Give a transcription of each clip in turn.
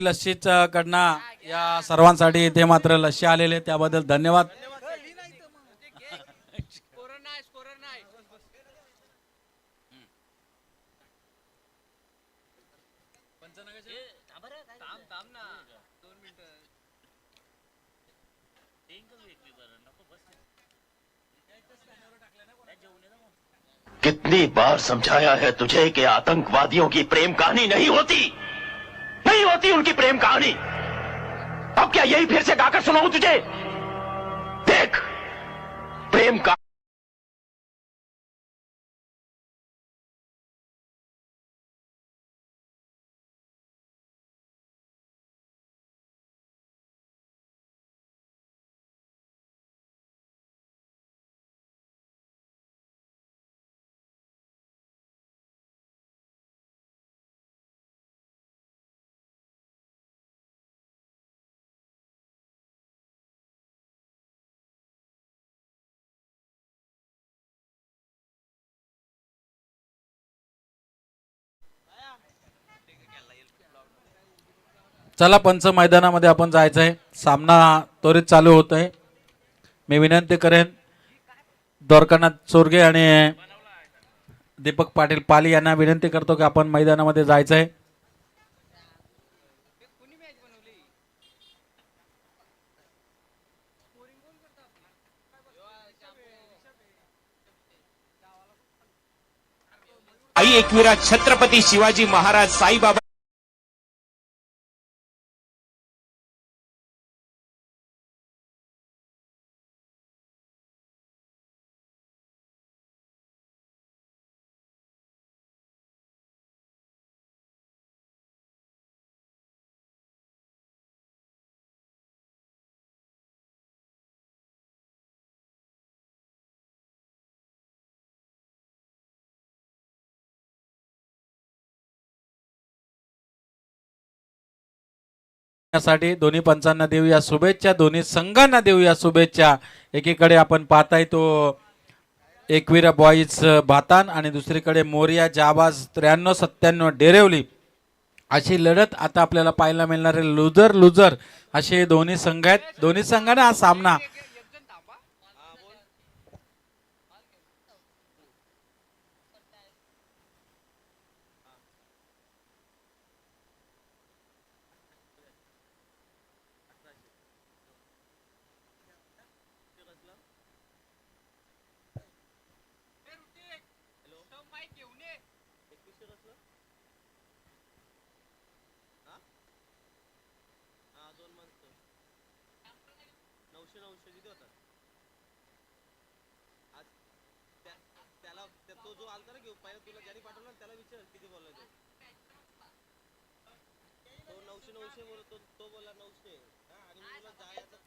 लस्सीच्या कडनं या सर्वांसाठी इथे मात्र लस्सी आलेले त्याबद्दल धन्यवाद. कितनी बार समझाया है तुझे कि आतंकवादियों की प्रेम कहानी नहीं होती, नहीं होती उनकी प्रेम कहानी. अब क्या यही फिर से गाकर सुनाऊं तुझे? देख, प्रेम का चला पंच मैदानामध्ये आपण जायचं आहे. सामना त्वरित चालू होत आहे. मी विनंती करेन द्वारकानाथ चोरगे आणि दीपक पाटील पाली यांना विनंती करतो की आपण मैदानामध्ये जायचं आहे. आई एकविरा छत्रपती शिवाजी महाराज साईबाबा साठी दोन्ही पंचांना देऊया शुभेच्छा, दोन्ही संघांना देऊया शुभेच्छा. एकीकडे आपण पाहताय तो एकविरा बॉईज भातान आणि दुसरीकडे मोरिया जाबाज 93-97 डेरेवली. अशी लढत आता आपल्याला पाहायला मिळणार आहे. लुजर लुजर असे दोन्ही संघ आहेत. दोन्ही संघाने हा सामना तो जो आलता ना घेऊ पहिला तुला ज्याने पाठवला त्याला विचार किती बोलला तो 900 बोलतो तो बोलला 900 आणि मी तुला जायचं.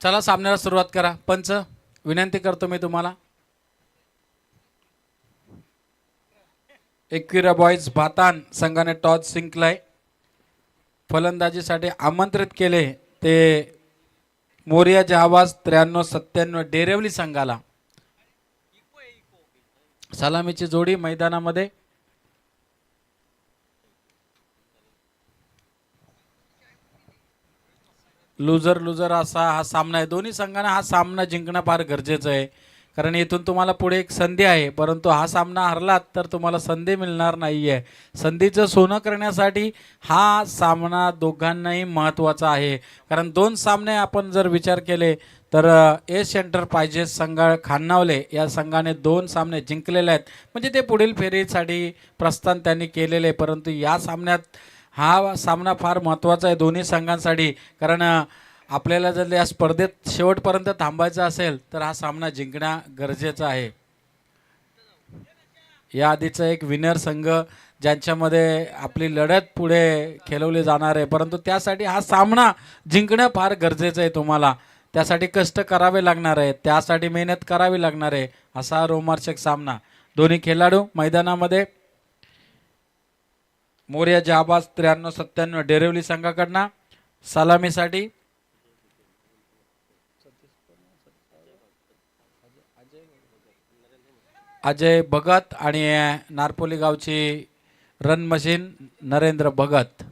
चला सामन्याला सुरुवात करा. पंच विनंती करतो मी तुम्हाला. एकविरा बॉईज भातान संघाने टॉस जिंकलाय. फलंदाजीसाठी आमंत्रित केले ते मोरिया जहाबाज 93-97 डेरेवली संघाला. सलामीची जोडी मैदानामध्ये. लुजर लुजर असा हा सामना आहे. दोन्ही संघांना हा सामना जिंकणं फार गरजेचं आहे, कारण इथून तुम्हाला पुढे एक संधी आहे. परंतु हा सामना हरलात तर तुम्हाला संधी मिळणार नाही आहे. संधीचं सोनं करण्यासाठी हा सामना दोघांनाही महत्त्वाचा आहे, कारण दोन सामने आपण जर विचार केले तर एस एंटरप्राइजेस संघ खानावले या संघाने 2 सामने जिंकलेले आहेत, म्हणजे ते पुढील फेरीसाठी प्रस्थान त्यांनी केलेले आहे. परंतु या सामन्यात हा सामना फार महत्त्वाचा आहे दोन्ही संघांसाठी, कारण आपल्याला जर या स्पर्धेत शेवटपर्यंत थांबायचं असेल तर हा सामना जिंकणं गरजेचं आहे. या आधीचा एक विनर संघ ज्यांच्यामध्ये आपली लढत पुढे खेळवली जाणार आहे, परंतु त्यासाठी हा सामना जिंकणं फार गरजेचं आहे. तुम्हाला त्यासाठी कष्ट करावे लागणार आहे, त्यासाठी मेहनत करावी लागणार आहे. असा रोमांचक सामना दोन्ही खेळाडू मैदानामध्ये. मोर्या जहाबाज 93-97 डेरिवली संघाकडनं सलामीसाठी अजय भगत आणि नारपोली गावची रन मशीन नरेंद्र भगत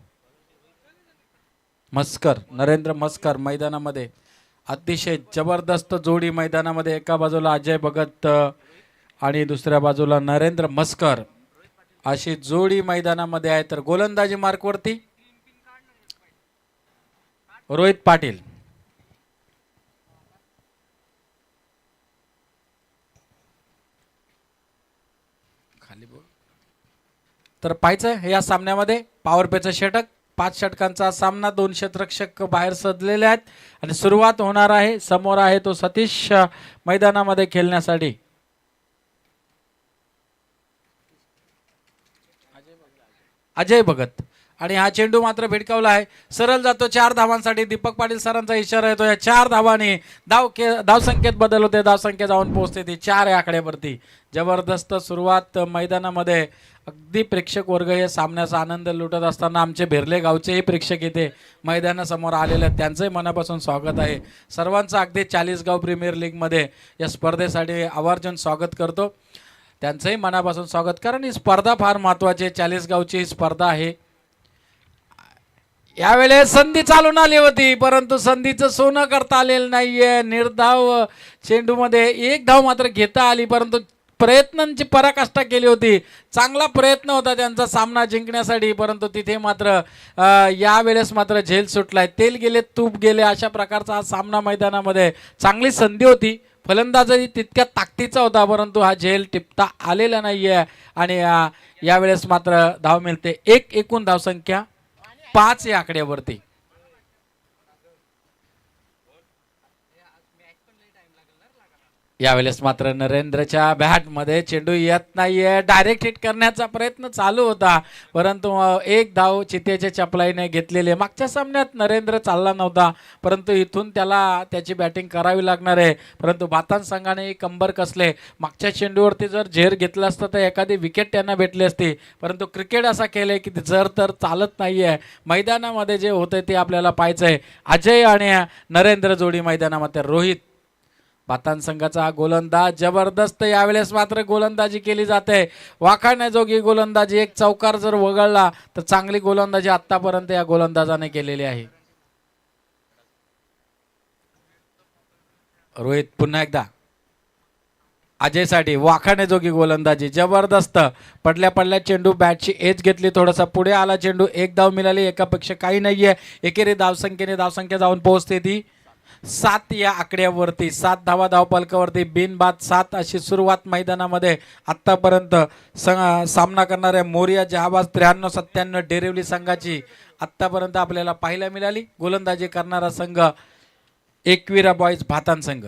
मस्कर नरेंद्र मस्कर मैदानामध्ये. अतिशय जबरदस्त जोडी मैदानामध्ये, एका बाजूला अजय भगत आणि दुसऱ्या बाजूला नरेंद्र मस्कर अशी जोडी मैदानामध्ये आहे. तर गोलंदाजी मार्कवरती रोहित पाटील. तर पाहायचं या सामन्यामध्ये पॉवर प्लेचं षटक, 5 षटकांचा सामना, 2 क्षेत्ररक्षक बाहेर सजलेले आहेत आणि सुरुवात होणार आहे. समोर आहे तो सतीश मैदानामध्ये खेळण्यासाठी. अजय भगत आणि हा चेंडू मात्र भिडकावला आहे, सरळ जातो 4 धावांसाठी. दीपक पाटील सरांचा इशारा येतो, या 4 धावांनी धावसंख्येत बदल होते, धावसंख्या जाऊन पोहोचते ती 4 या आकड्यावरती. जबरदस्त सुरुवात मैदानामध्ये. अगदी प्रेक्षक वर्ग हे सामन्याचा आनंद लुटत असताना आमचे भेरले गावचेही प्रेक्षक इथे मैदानासमोर आलेले आहेत, त्यांचंही मनापासून स्वागत आहे. सर्वांचं अगदी 40 गाव प्रीमियर लीगमध्ये या स्पर्धेसाठी आवर्जून स्वागत करतो. त्यांचंही मनापासून स्वागत, कारण ही स्पर्धा फार महत्त्वाची आहे. 40 गावची ही स्पर्धा आहे. यावेळेस संधी चालून आली होती, परंतु संधीचं सोनं करता आलेलं नाहीये. निर्धाव चेंडूमध्ये 1 धाव मात्र घेता आली, परंतु प्रयत्नांची पराकाष्ठा केली होती. चांगला प्रयत्न होता त्यांचा सामना जिंकण्यासाठी, परंतु तिथे मात्र यावेळेस मात्र झेल सुटलाय. तेल गेले तूप गेले अशा प्रकारचा हा सामना मैदानामध्ये. चांगली संधी होती, फलंदाजही तितक्या ताकदीचा होता, परंतु हा झेल टिपता आलेला नाहीये आणि यावेळेस मात्र धाव मिळते. एकूण धावसंख्या 5 या आकड्यावरती. यावेळेस मात्र नरेंद्रच्या बॅटमध्ये चेंडू येत नाहीये. डायरेक्ट हिट करण्याचा प्रयत्न चालू होता, परंतु 1 धाव चितेच्या चपलाईने घेतलेले. मागच्या सामन्यात नरेंद्र चालला नव्हता, परंतु इथून त्याला त्याची बॅटिंग करावी लागणार आहे. परंतु भातान संघाने कंबर कसले. मागच्या चेंडूवरती जर झेर घेतला असता तर एखादी विकेट त्यांना भेटली असती, परंतु क्रिकेट असा केलंय की जर तर चालत नाहीये. मैदानामध्ये जे होतंय ते आपल्याला पाहायचंय. अजय आणि नरेंद्र जोडी मैदानामध्ये. रोहित भातान संघाचा गोलंदाज जबरदस्त. यावेळेस मात्र गोलंदाजी केली जाते, वाखाणण्याजोगी गोलंदाजी. 1 चौकार जर वगळला तर चांगली गोलंदाजी आतापर्यंत या गोलंदाजाने केलेली आहे. रोहित पुन्हा एकदा अजयसाठी वाखाणण्याजोगी गोलंदाजी जबरदस्त. पडल्या चेंडू बॅटची एज घेतली, थोडासा पुढे आला चेंडू. 1 धाव मिळाली, एकापेक्षा काही नाहीये. एकेरी धावसंख्या जाऊन पोहोचते ती 7 या आकड्यावरती. 7 धावा धावपलकावरती, बिनबाद 7 अशी सुरुवात मैदानामध्ये आतापर्यंत सामना करणाऱ्या मोरिया जहाबाज 93-97 डेरिवली संघाची आतापर्यंत आपल्याला पाहायला मिळाली. गोलंदाजी करणारा संघ एकविरा बॉईज भातान संघ.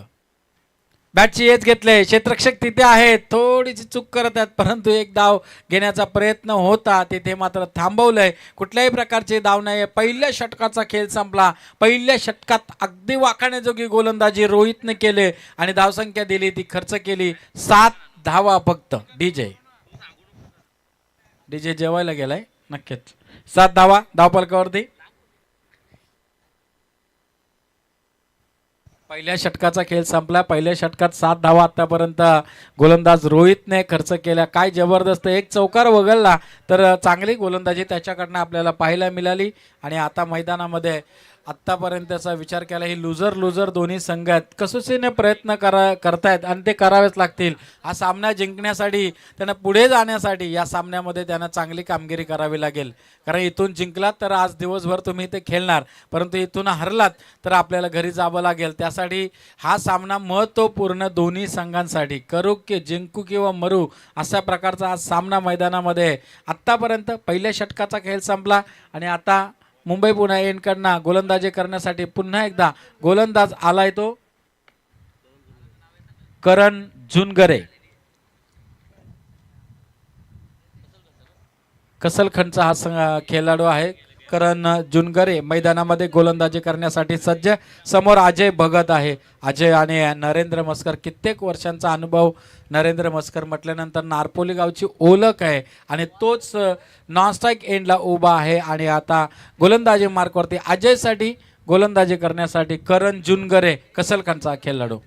बॅटची एज घेतले, क्षेत्ररक्षक तिथे आहेत, थोडीशी चूक करत आहेत, परंतु 1 धाव घेण्याचा प्रयत्न होता, तिथे मात्र थांबवलंय. कुठल्याही प्रकारचे धाव नाही. पहिल्या षटकाचा खेळ संपला. पहिल्या षटकात अगदी वाखाणण्याजोगी गोलंदाजी रोहितने केले आणि धावसंख्या दिली ती खर्च केली 7 धावा फक्त. डीजे जेवायला गेलाय नक्कीच. 7 धावा धावपलकावरती. पहिल्या षटकाचा खेळ संपला. पहिल्या षटकात 7 धावा आतापर्यंत गोलंदाज रोहितने खर्च केल्या. काय जबरदस्त. 1 चौकार वगळला तर चांगली गोलंदाजी त्याच्याकडनं आपल्याला पाहायला मिळाली. आणि आता मैदानामध्ये आत्तापर्यंतचा विचार केला ही लुजर लुजर दोन्ही संघ आहेत, कसोशीने प्रयत्न करतायत आणि ते करावेच लागतील. हा सामना जिंकण्यासाठी त्यांना पुढे जाण्यासाठी या सामन्यामध्ये त्यांना चांगली कामगिरी करावी लागेल. कारण इथून जिंकलात तर आज दिवसभर तुम्ही इथे खेळणार, परंतु इथून हरलात तर आपल्याला घरी जावं लागेल. त्यासाठी हा सामना महत्त्वपूर्ण दोन्ही संघांसाठी, करू की जिंकू किंवा मरू अशा प्रकारचा हा सामना मैदानामध्ये. आत्तापर्यंत पहिल्या षटकाचा खेळ संपला आणि आता मुंबई पुणे इंडियन्सकडनं गोलंदाजी करण्यासाठी पुन्हा एकदा गोलंदाज आलाय तो करण जुनगरे. कसलखंडचा हा खेळाडू आहे करण जुनगरे मैदानामध्ये गोलंदाजी करण्यासाठी सज्ज. समोर अजय भगत आहे. अजय आणि नरेंद्र मस्कर, कित्येक वर्षांचा अनुभव. नरेंद्र मस्कर म्हटल्यानंतर नारपोली गावची ओळख आहे आणि तोच नॉनस्ट्राईक एंडला उभा आहे. आणि आता गोलंदाजी मार्कवरती अजयसाठी गोलंदाजी करण्यासाठी करण जुनगरे, कसलखंडचा खेळाडू.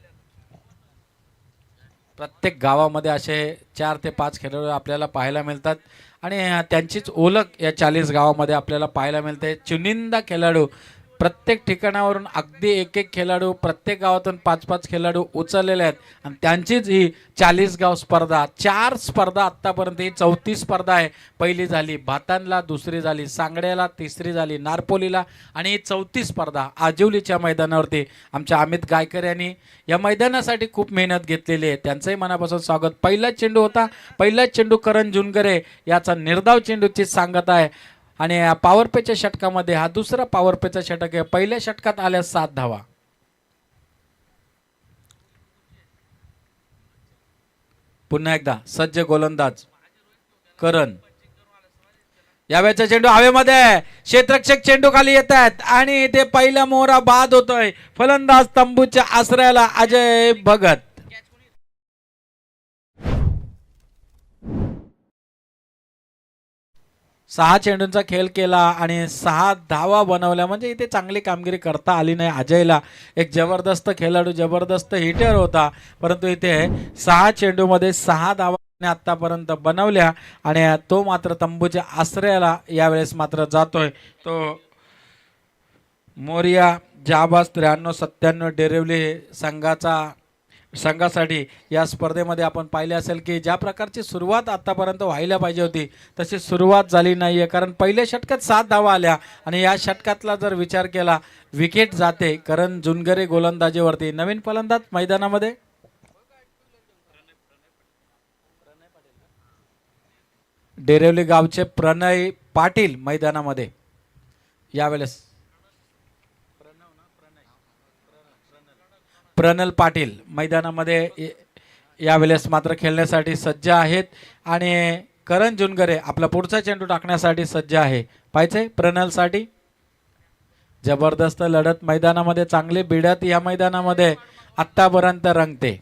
प्रत्येक गावामध्ये असे 4 ते 5 खेळाडू आपल्याला पाहायला मिळतात आणि त्यांचीच ओळख या 40 गावामध्ये आपल्याला पाहायला मिळते. चुनिंदा खेळाडू प्रत्येक ठिकाणावरून, अगदी एक एक खेळाडू प्रत्येक गावातून 5-5 खेळाडू उचललेले आहेत आणि त्यांचीच ही 40 गाव स्पर्धा. 4 स्पर्धा आत्तापर्यंत, ही 34 स्पर्धा आहे. पहिली झाली भातानला, दुसरी झाली सांगड्याला, तिसरी झाली नारपोलीला आणि ही 34 स्पर्धा आजिवलीच्या मैदानावरती आमच्या अमित गायकर यांनी या मैदानासाठी खूप मेहनत घेतलेली आहे. त्यांचंही मनापासून स्वागत. पहिलाच चेंडू होता, पहिलाच चेंडू करण जुनगरे याचा निर्धाव चेंडूची सांगत आहे आणि पॉवर प्लेच्या षटकामध्ये हा दुसरा पॉवर प्लेचा षटक आहे. पहिल्या षटकात आल्या 7 धावा. पुन्हा एकदा सज्ज गोलंदाज करण. यावेळेचा चेंडू हवेमध्ये, क्षेत्ररक्षक चेंडू खाली येत आहेत आणि ते पहिला मोहरा बाद होतोय. फलंदाज तंबूच्या आश्रयाला अजय भगत. 6 चेंडूंचा खेळ केला आणि 6 धावा बनवल्या. म्हणजे इथे चांगली कामगिरी करता आली नाही अजयला. एक जबरदस्त खेळाडू, जबरदस्त हिटर होता, परंतु इथे 6 चेंडूमध्ये 6 धावा आतापर्यंत बनवल्या आणि तो मात्र तंबूच्या आश्रयाला यावेळेस मात्र जातोय. तो मोरिया जाबाज 93-97 डेरिवली संघासाठी या स्पर्धेमध्ये आपण पाहिले असेल की ज्या प्रकारची सुरुवात आतापर्यंत व्हायला पाहिजे होती तशी सुरुवात झाली नाही आहे. कारण पहिल्या षटकात 7 धावा आल्या आणि या षटकातला जर विचार केला विकेट जाते. करण जुनगरे गोलंदाजीवरती. नवीन फलंदाज मैदानामध्ये डेरिवली गावचे प्रणय पाटील मैदानामध्ये यावेळेस. प्रणल पाटील मैदानामध्ये यावेळेस मात्र खेळण्यासाठी सज्ज आहेत आणि करण जुनगरे आपला पुढचा चेंडू टाकण्यासाठी सज्ज आहे. पाहिजे प्रणलसाठी. जबरदस्त लढत मैदानामध्ये, चांगली भिडत या मैदानामध्ये आत्तापर्यंत रंगते.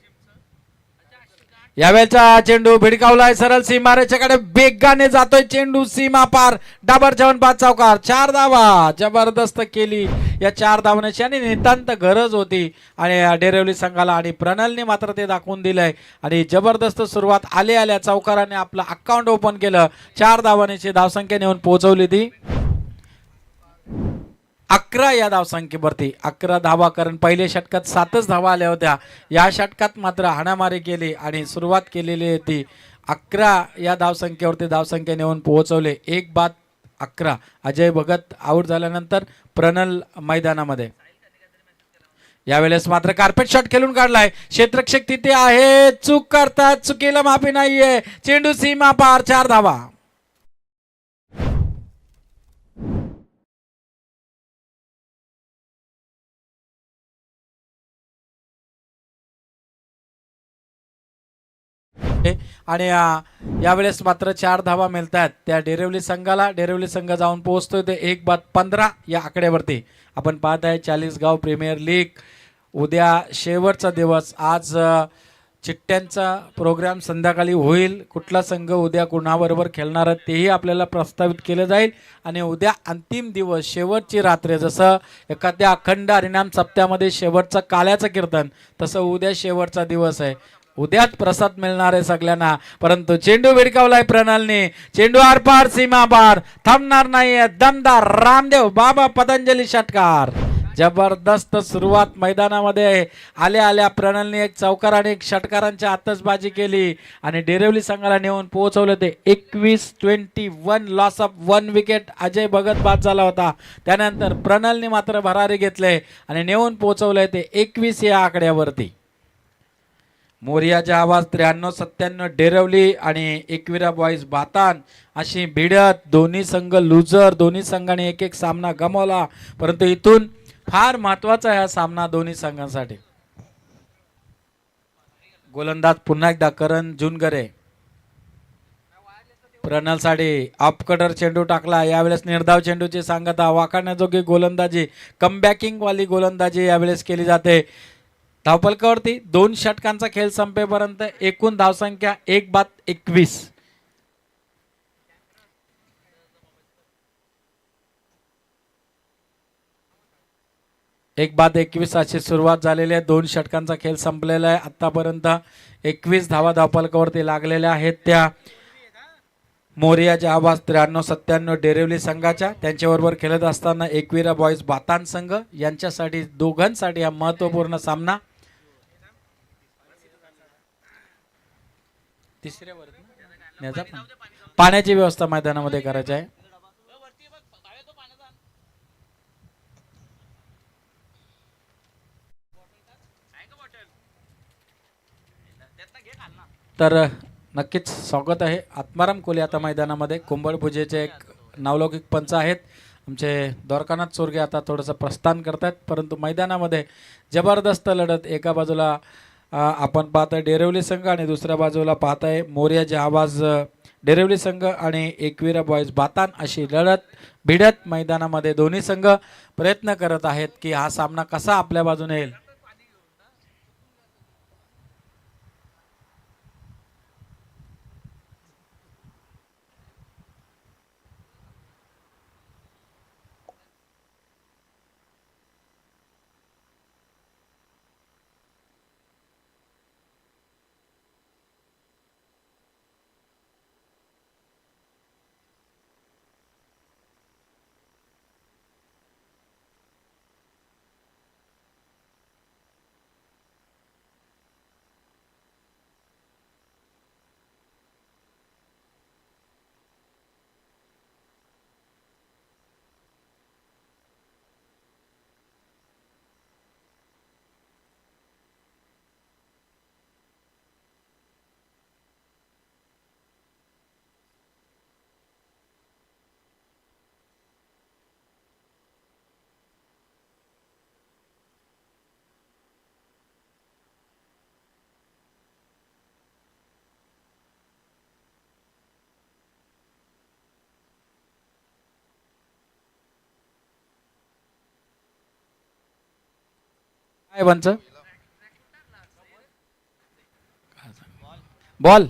यावेळेचा चेंडू भिडकावलाय सरळ सीमारेषेकडे, वेगाने जातोय चेंडू, सीमा पार, डाबर 5 चौकार, 4 धावा जबरदस्त केली. या 4 धावण्याची आणि नितांत गरज होती आणि डेरिवली संघाला आणि प्रणलने मात्र ते दाखवून दिलंय आणि जबरदस्त सुरुवात आल्या चौकाराने आपलं अकाउंट ओपन केलं. 4 धावण्याची धावसंख्या नेऊन पोहोचवली ती 11 या धावसंख्येवरती. 11 धावा, कारण पहिल्या षटकात 7च धावा आल्या होत्या. या षटकात मात्र हाणामारी केली आणि सुरुवात केलेली होती. 11 या धावसंख्येवरती धावसंख्या नेऊन पोहोचवले. 1 बाद 11. अजय भगत आऊट झाल्यानंतर प्रणल मैदानामध्ये. यावेळेस मात्र कार्पेट शॉट खेळून काढलाय. क्षेत्ररक्षक तिथे आहे, चूक करतात, चुकीला माफी नाहीये. चेंडू सीमा पार, 4 धावा. आणि यावेळेस मात्र 4 धावा मिळतात त्या डेरिवली संघाला. डेरिवली संघ जाऊन पोहोचतोय ते 1 बाद 15 या आकड्यावरती. आपण पाहत आहे 40 गाव प्रीमियर लीग. उद्या शेवटचा दिवस. आज चिठ्ठ्यांचा प्रोग्राम संध्याकाळी होईल. कुठला संघ उद्या कुणाबरोबर खेळणार आहे तेही आपल्याला प्रस्तावित केलं जाईल आणि उद्या अंतिम दिवस, शेवटची रात्र. जसं एखाद्या अखंड हरिनाम सप्त्यामध्ये शेवटचं काल्याचं कीर्तन, तसं उद्या शेवटचा दिवस आहे. उद्याच प्रसाद मिळणार आहे सगळ्यांना. परंतु चेंडू भिडकावलाय प्रणालने, चेंडू आरपार सीमा पार, थांबणार नाहीये. दमदार रामदेव बाबा पतंजली षटकार. जबरदस्त सुरुवात मैदानामध्ये आल्या आल्या प्रणालने एक चौकार आणि एक षटकारांच्या आतषबाजी केली आणि डेरिवली संघाला नेऊन पोहोचवले ते 21-21. Loss of 1 wicket. Ajay Bhagat बाद झाला होता. त्यानंतर प्रणालने मात्र भरारी घेतले आणि नेऊन पोहोचवले ते 21 या आकड्यावरती. मोरियाचा आवाज 93-97 डेरवली आणि एकविरा बॉईज भातान अशी भिडत. दोन्ही संघ लुझर, दोन्ही संघाने एक एक सामना गमावला. परंतु इथून फार महत्वाचा हा सामना दोन्ही संघांसाठी. गोलंदाज पुन्हा एकदा करण जुनगरे. प्रणालसाठी ऑफकटर चेंडू टाकला. यावेळेस निर्धाव चेंडूची सांगता, वाखाणण्याजोगी गोलंदाजी, कमबॅकिंग वाली गोलंदाजी यावेळेस केली जाते. धावफलकावरती 2 षटकांचा खेळ संपेपर्यंत एकूण धावसंख्या 1/21. एक बाद 21 अशी सुरुवात झालेली आहे. 2 षटकांचा खेळ संपलेला आहे. आतापर्यंत 21 धावा धावफलकावरती लागलेल्या आहेत त्या मोरियाच्या आवाज 93-97 डेरिवली संघाच्या. त्यांच्याबरोबर खेळत असताना एकविरा बॉईज भातान संघ यांच्यासाठी दोघांसाठी हा महत्वपूर्ण सामना. तिसऱ्यावर पाण्याची व्यवस्था मैदानामध्ये करायची आहे. तर नक्कीच स्वागत आहे. आत्माराम कोहली आता मैदानामध्ये. कुंभड पूजेचे एक नावलौकिक पंच आहेत आमचे द्वारकानाथ चोरगे, आता थोडंसं प्रस्थान करतात. परंतु मैदानामध्ये जबरदस्त लढत. एका बाजूला आपण पाहताय डेरिवली संघ आणि दुसऱ्या बाजूला पाहताय मोरियाचे आवाज डेरिवली संघ आणि एकविरा बॉईज भातान अशी लढत भिडत मैदानामध्ये दोन्ही संघ प्रयत्न करत आहेत की हा सामना कसा आपल्या बाजूने येईल. काय पंच बॉल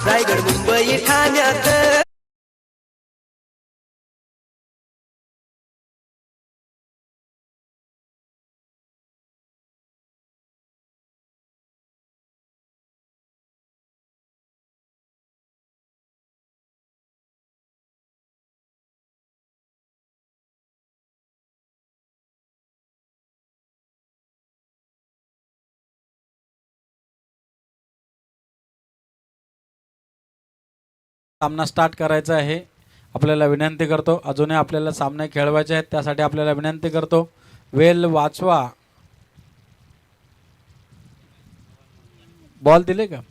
रायगड मुंबई ठाण्यात सामना स्टार्ट करायचा आहे. आपल्याला विनंती करतो, अजूनही आपल्याला सामने खेळवायचे आहेत, त्यासाठी आपल्याला विनंती करतो वेल वाचवा. बॉल दिले का?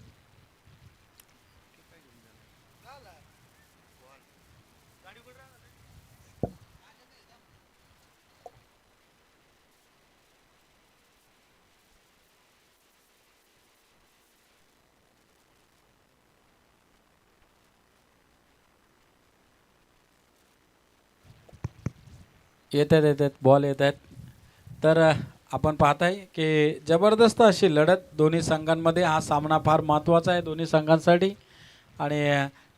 येतात बॉल येत आहेत. तर आपण पाहताय की जबरदस्त अशी लढत दोन्ही संघांमध्ये. हा सामना फार महत्त्वाचा आहे दोन्ही संघांसाठी आणि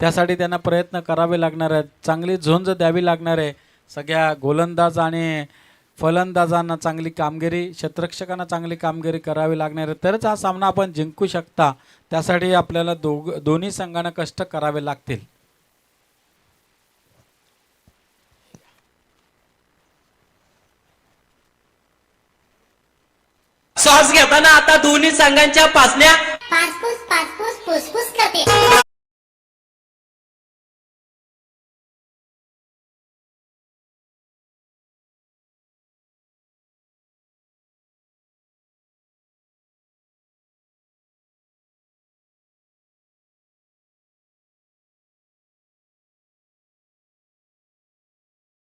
त्यासाठी त्यांना प्रयत्न करावे लागणार आहेत. चांगली झुंज द्यावी लागणार आहे. सगळ्या गोलंदाज आणि फलंदाजांना चांगली कामगिरी, क्षेत्ररक्षकांना चांगली कामगिरी करावी लागणार आहे, तरच हा सामना आपण जिंकू शकता. त्यासाठी आपल्याला दोन्ही संघांना कष्ट करावे लागतील. श्वास घेताना आता दोन्ही संघांच्या पासण्या पासपूस पासपूस फुसफुस करते.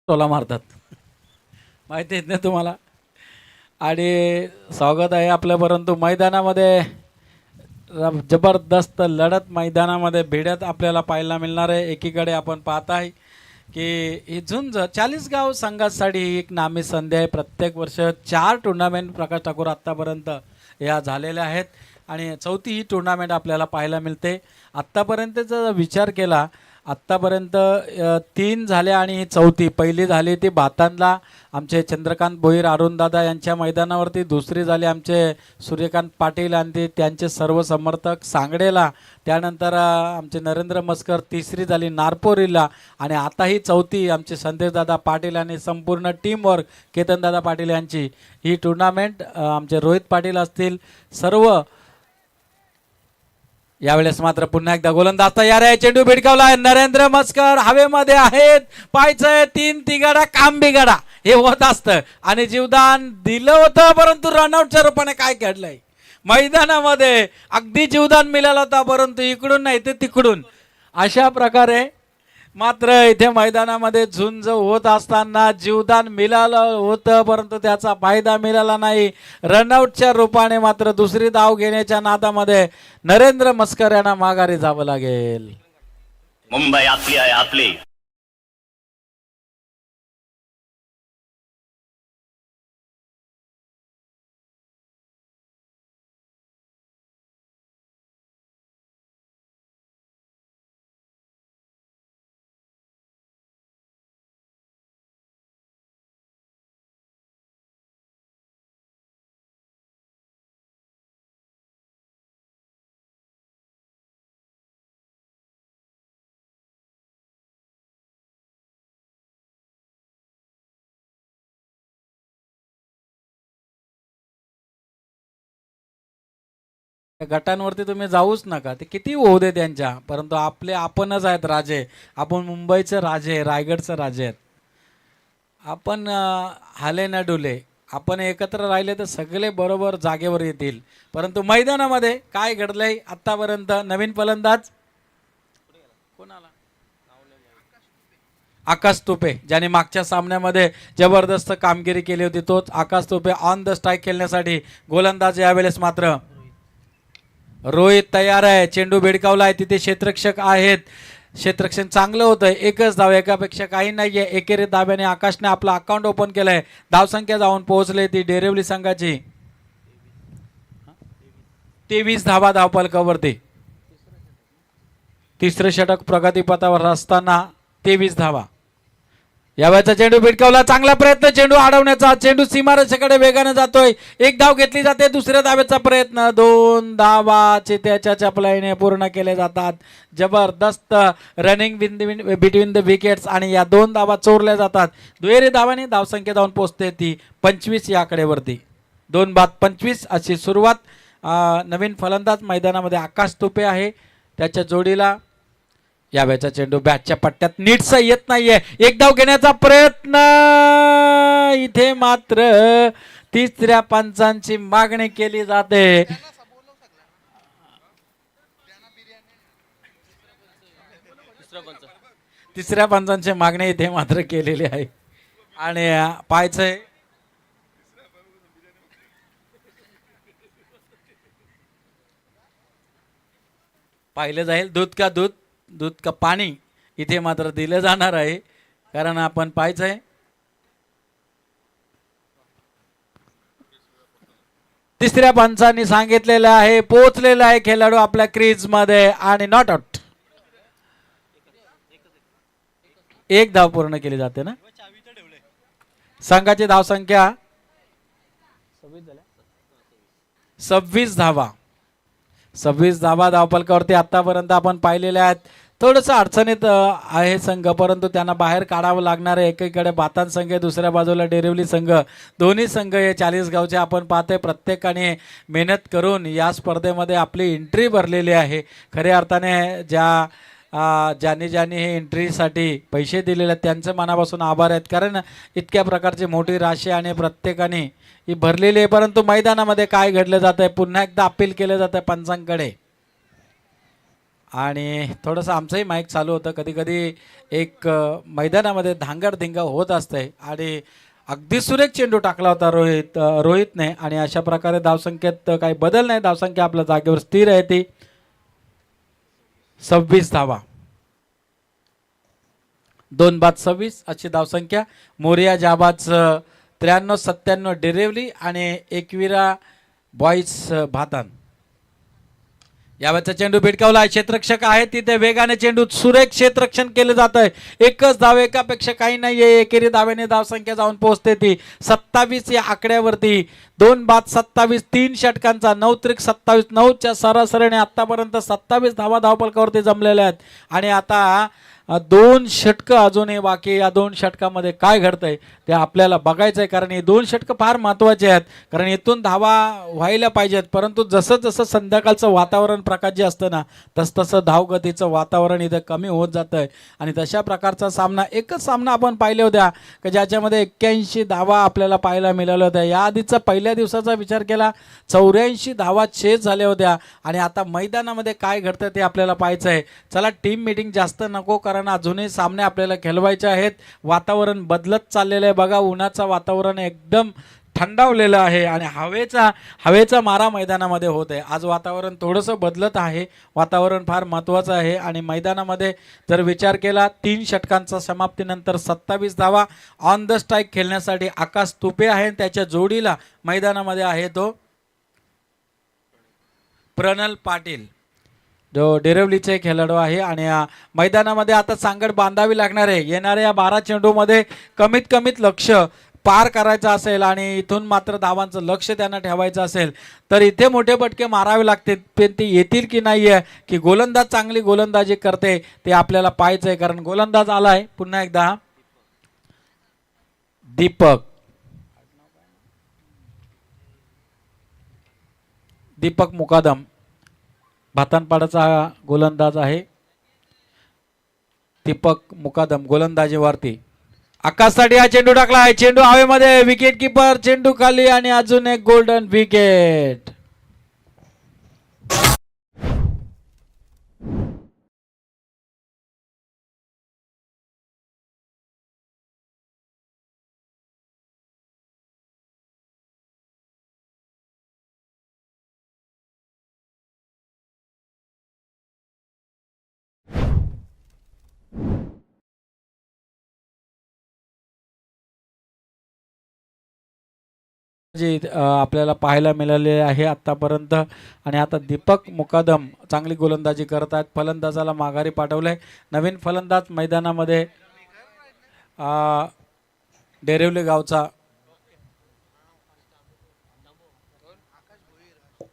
टोला मारतात, माहिती आहे ना तुम्हाला. आणि स्वागत आहे आपलं. परंतु मैदानामध्ये जबरदस्त लढत मैदानामध्ये भिडत आपल्याला पाहायला मिळणार आहे. एकीकडे आपण पाहत आहे की ही झुंज चाळीसगाव संघासाठी ही एक नामी संधी आहे. प्रत्येक वर्ष 4 टुर्नामेंट प्रकाश ठाकूर आत्तापर्यंत या झालेल्या आहेत आणि चौथी ही टुर्नामेंट आपल्याला पाहायला मिळते. आत्तापर्यंतचा विचार केला, आत्तापर्यंत 3 झाल्या आणि ही चौथी. पहिली झाली ती भातांला आमचे चंद्रकांत भोईर अरुणदादा यांच्या मैदानावरती. दुसरी झाली आमचे सूर्यकांत पाटील आणि त्यांचे सर्व समर्थक सांगडेला. त्यानंतर आमचे नरेंद्र मस्कर. तिसरी झाली नारपोरीला आणि आता ही चौथी आमचे संदेशदादा पाटील आणि संपूर्ण टीमवर्क केतनदादा पाटील यांची ही टुर्नामेंट. आमचे रोहित पाटील असतील सर्व. यावेळेस मात्र पुन्हा एकदा गोलंदाज तयार आहे. चेंडू भिडकावलाय. नरेंद्र मस्कर हवेमध्ये आहेत. पाहायचंय 3 तिगाडा काम बिगाडा हे होत असतं आणि जीवदान दिलं होतं, परंतु रनआउटच्या रूपाने काय घडलंय मैदानामध्ये. अगदी जीवदान मिळालं होतं, परंतु इकडून नाही तर तिकडून अशा प्रकारे मात्र इथे मैदानामध्ये झुंज होत असताना जीवदान मिळालं होतं, परंतु त्याचा फायदा मिळाला नाही. रनआउटच्या रूपाने मात्र दुसरी धाव घेण्याच्या नादामध्ये नरेंद्र मस्कर यांना माघारी जावं लागेल. मुंबई आपली आहे, आपली. गटांवरती तुम्ही जाऊच नका, ते किती होऊ दे त्यांच्या, परंतु आपणच आहेत राजे. आपण मुंबईचे राजे, रायगडचे राजे आहेत. आपण हाले न डुले, आपण एकत्र राहिले तर सगळे बरोबर जागेवर येतील. परंतु मैदानामध्ये काय घडलंय आतापर्यंत? नवीन फलंदाज कोणाला? आकाश तुपे, ज्याने मागच्या सामन्यामध्ये जबरदस्त कामगिरी केली होती, तोच आकाश तुपे ऑन द स्ट्राईक खेळण्यासाठी गोलंदाज. यावेळेस मात्र रोहित तयार आहे. चेंडू भिडकावलाय. तिथे क्षेत्ररक्षक आहेत. क्षेत्ररक्षण चांगलं होतं. एकच धाव, एकापेक्षा काही नाहीये. एकेरी धाब्याने आकाशने आपला अकाउंट ओपन केलंय. धावसंख्या जाऊन पोहोचले ती डेरिवली संघाची 23 धावा धावफलकावरती. तिसरे षटक प्रगतीपथावर असताना 23 धावा. यावेळेचा चेंडू भिटकावला, चांगला प्रयत्न चेंडू अडवण्याचा, चेंडू सीमारेषेकडे वेगाने जातोय, एक धाव घेतली जाते, दुसऱ्या धावेचा प्रयत्न, 2 धावा चित्याच्या चपलाईने पूर्ण केले जातात. जबरदस्त रनिंग बिटवीन द विकेट्स आणि या 2 धावा चोरल्या जातात. दुहेरी धावांनी धावसंख्या जाऊन पोहोचते ती 25 या आकडेवरती. 2 बाद 25 अशी सुरुवात. नवीन फलंदाज मैदानामध्ये आकाश तुपे आहे, त्याच्या जोडीला यावेळेचा चेंडू बॅटच्या पट्ट्यात नीटसा येत नाहीये, एक धाव घेण्याचा प्रयत्न, इथे मात्र तिसऱ्या पंचांची मागणी केली जाते. तिसऱ्या पंचांची मागणी इथे मात्र केलेली आहे आणि पाहायचंय पाहिलं जाईल दूध का दूध, दूध का पाणी इथे मात्र दिलं जाणार आहे, कारण आपण पाहायचंय तिसऱ्या पंचांनी सांगितलेलं आहे, पोहोचलेला आहे खेळाडू आपल्या क्रीज मध्ये आणि नॉट आउट. एक धाव पूर्ण केली जाते ना. संघाची धावसंख्या 26 धावा. 26 धावा धावफलकावरती आतापर्यंत आपण पाहिलेल्या आहेत. थोडंसं अडचणीत आहे संघ, परंतु त्यांना बाहेर काढावं लागणार आहे. एकीकडे बातान संघ, दुसऱ्या बाजूला डेरिवली संघ, दोन्ही संघ हे 40 गावचे आपण पाहतोय. प्रत्येकाने मेहनत करून या स्पर्धेमध्ये आपली एंट्री भरलेली आहे. खऱ्या अर्थाने ज्यांनी हे एंट्रीसाठी पैसे दिलेले आहेत त्यांचं मनापासून आभार आहेत, कारण इतक्या प्रकारची मोठी राशी आणि प्रत्येकाने ही भरलेली आहे. परंतु मैदानामध्ये काय घडलं जात आहे, पुन्हा एकदा अपील केलं जात आहे पंचांकडे. आणि थोडंसं आमचंही माईक चालू होतं, कधी कधी एक मैदानामध्ये धांगडधिंगा होत असते आणि अगदी सुरेख चेंडू टाकला होता रोहितने आणि अशा प्रकारे धावसंख्येत काही बदल नाही, धावसंख्या आपल्या जागेवर स्थिर आहे. ती 26 धावा. 2 बाद 26 अशी धावसंख्या. मोरिया जाबाज 93-97 डेरिवली आणि एकविरा बॉईज भातान. यावेळेचा चेंडू भिटकावला, क्षेत्ररक्षक आहे तिथे, वेगाने चेंडू सुरेख क्षेत्ररक्षण केले जात आहे. एकच धाव, एकापेक्षा काही नाहीये. एकेरी धावेने धावसंख्या जाऊन पोहोचते ती 27 या आकड्यावरती. 2 बाद 27, 3 षटकांचा 9 त्रिक 27, 9च्या सरासरीने आतापर्यंत 27 धावा धावफलकावरती जमलेल्या आहेत. आणि आता 2 षटकं अजूनही बाकी. या 2 षटकामध्ये काय घडतंय ते आपल्याला बघायचं आहे, कारण हे 2 षटकं फार महत्त्वाचे आहेत, कारण इथून धावा व्हायला पाहिजेत. परंतु जसं जसं संध्याकाळचं वातावरण प्रकाश असतं ना, तसं धावगतीचं वातावरण इथं कमी होत जातं आहे. आणि तशा प्रकारचा सामना, एकच सामना आपण पाहिले होत्या की ज्याच्यामध्ये 81 धावा आपल्याला पाहायला मिळाल्या होत्या. याआधीचा पहिल्या दिवसाचा विचार केला 84 धावा चेस झाल्या होत्या. आणि आता मैदानामध्ये काय घडतं ते आपल्याला पाहायचं आहे. चला, टीम मीटिंग जास्त नको, कारण अजूनही सामने आपल्याला खेळवायचे आहेत. वातावरण बदलत चाललेलं आहे बघा, उन्हाचं वातावरण एकदम थंडावलेलं आहे आणि हवेचा मारा मैदानामध्ये होत आहे. आज वातावरण थोडंसं बदलत आहे, वातावरण फार महत्त्वाचं आहे. आणि मैदानामध्ये जर विचार केला 3 षटकांचा समाप्तीनंतर 27 धावा. ऑन द स्ट्राईक खेळण्यासाठी आकाश तुपे आहे, त्याच्या जोडीला मैदानामध्ये आहे तो प्रणल पाटील जो डेरिवलीचे खेळाडू आहे. आणि मैदानामध्ये आता सांगड बांधावी लागणार आहे. येणाऱ्या या 12 चेंडूमध्ये कमीत लक्ष पार करायचं असेल आणि इथून मात्र धावांचं लक्ष त्यांना ठेवायचं असेल तर इथे मोठे फटके मारावे लागतील. पण ते येतील की नाही आहे, की गोलंदाज चांगली गोलंदाजी करते ते आपल्याला पाहायचं आहे. कारण गोलंदाज आलाय पुन्हा एकदा दीपक मुकादम, भातानपाडाचा गोलंदाज आहे. दीपक मुकादम गोलंदाजीवरती. आकाशसाठी हा चेंडू टाकला आहे, चेंडू हवेमध्ये, विकेट किपर चेंडू खाली आणि अजून एक गोल्डन विकेट. जी आपल्याला पाहायला मिळाले आहे आतापर्यंत. आणि आता दीपक मुकादम चांगली गोलंदाजी करत आहेत. फलंदाजाला माघारी पाठवलंय. नवीन फलंदाज मैदानामध्ये डेरिवली गावचा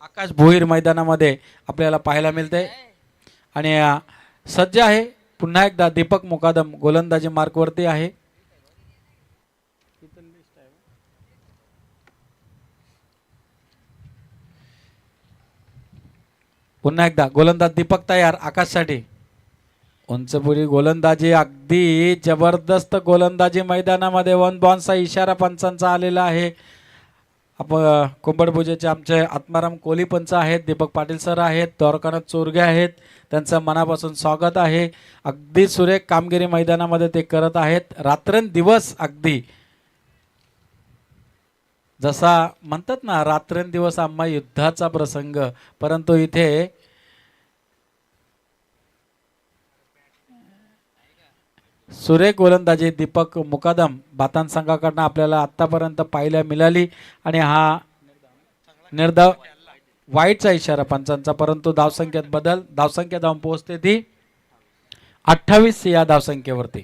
आकाश भोईर मैदानामध्ये आपल्याला पाहायला मिळते. आणि सज्ज आहे पुन्हा एकदा दीपक मुकादम गोलंदाजी मार्कवरती आहे. पुन्हा एकदा गोलंदाज दीपक तयार आकाशसाठी. उंचपुरी गोलंदाजी अगदी जबरदस्त गोलंदाजी मैदानामध्ये. वन बॉन्सचा इशारा पंचांचा आलेला आहे. आपण कुंभडपूजेचे आमचे आत्माराम कोली पंच आहेत, दीपक पाटील सर आहेत, द्वारकानाथ चोरगे आहेत. त्यांचं मनापासून स्वागत आहे. अगदी सुरेख कामगिरी मैदानामध्ये ते करत आहेत. रात्रंदिवस अगदी जसा म्हणतात ना रात्रंदिवस आम्हा युद्धाचा प्रसंग, परंतु इथे सुरेख गोलंदाजी दीपक मुकादम बातान संघाकडनं आपल्याला आतापर्यंत पाहायला मिळाली. आणि हा निर्धाव वाईटचा इशारा पंचांचा, परंतु धावसंख्येत बदल. धावसंख्या जाऊन पोहोचते ती 28 या धावसंख्येवरती.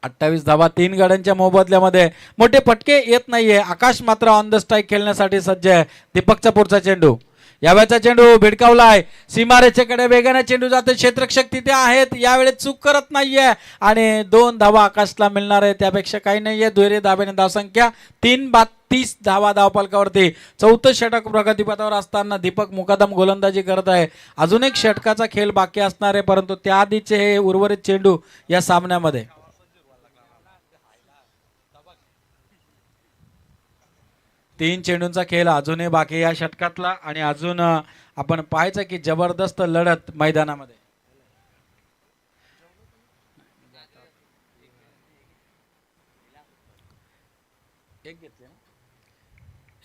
28 धावा 3 गड्यांच्या मोबदल्यामध्ये. मोठे फटके येत नाहीये. आकाश मात्र ऑन द स्ट्राईक खेळण्यासाठी सज्ज आहे. दीपकचा पुढचा चेंडू, यावेळेचा चेंडू भिडकावलाय. सीमारेषेकडे वेगाने चेंडू जाते. क्षेत्ररक्षक तिथे आहेत, यावेळेस चूक करत नाहीये. आणि 2 धावा आकाशला मिळणार आहे, त्यापेक्षा काही नाहीये. दुहेरी धाब्याने धावसंख्या 3-30 धावा धावफलकावरती. चौथं षटक प्रगतीपथावर असताना दीपक मुकादम गोलंदाजी करत आहे. अजून एक षटकाचा खेळ बाकी असणार आहे, परंतु त्याआधीचे हे उर्वरित चेंडू या सामन्यामध्ये. 3 चेंडूंचा खेळ अजूनही बाकी या षटकातला. आणि अजून आपण पाहायचं की जबरदस्त लढत मैदानामध्ये.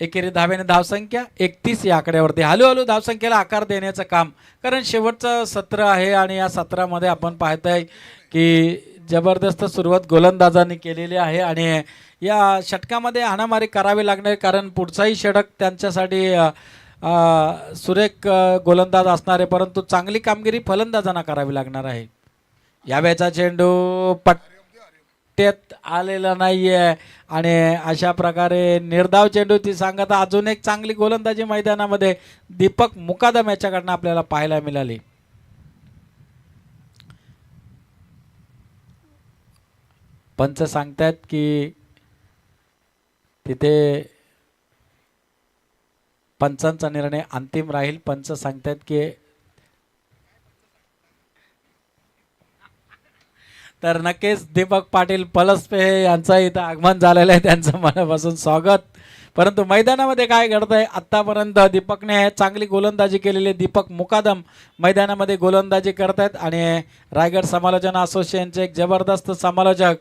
एकेरी धाब्याने धावसंख्या 31 या आकड्यावरती. हळूहळू धावसंख्येला आकार देण्याचं काम, कारण शेवटचं सत्र आहे आणि या सत्रामध्ये आपण पाहताय की जबरदस्त सुरुवात गोलंदाजांनी केलेली आहे. आणि या षटकामध्ये हाणामारी करावी लागणार, कारण पुढचाही षटक त्यांच्यासाठी सुरेख गोलंदाज असणार आहे, परंतु चांगली कामगिरी फलंदाजांना करावी लागणार आहे. यावेळेचा चेंडू पट्ट्यात आलेला नाहीये. आणि अशा प्रकारे निर्धाव चेंडू ती सांगता. अजून एक चांगली गोलंदाजी मैदानामध्ये दीपक मुकादम याच्याकडनं आपल्याला पाहायला मिळाली. पंच सांगतायत की तिथे पंचांचा निर्णय अंतिम राहील. पंच सांगतायत की तर नक्कीच दीपक पाटील पलसपे यांचं इथं आगमन झालेलं आहे, त्यांचं मनापासून स्वागत. परंतु मैदानामध्ये काय घडतंय आतापर्यंत दीपकने चांगली गोलंदाजी केलेली. दीपक मुकादम मैदानामध्ये गोलंदाजी करतायत. आणि रायगड समालोचन असोसिएशनचे एक जबरदस्त समालोचक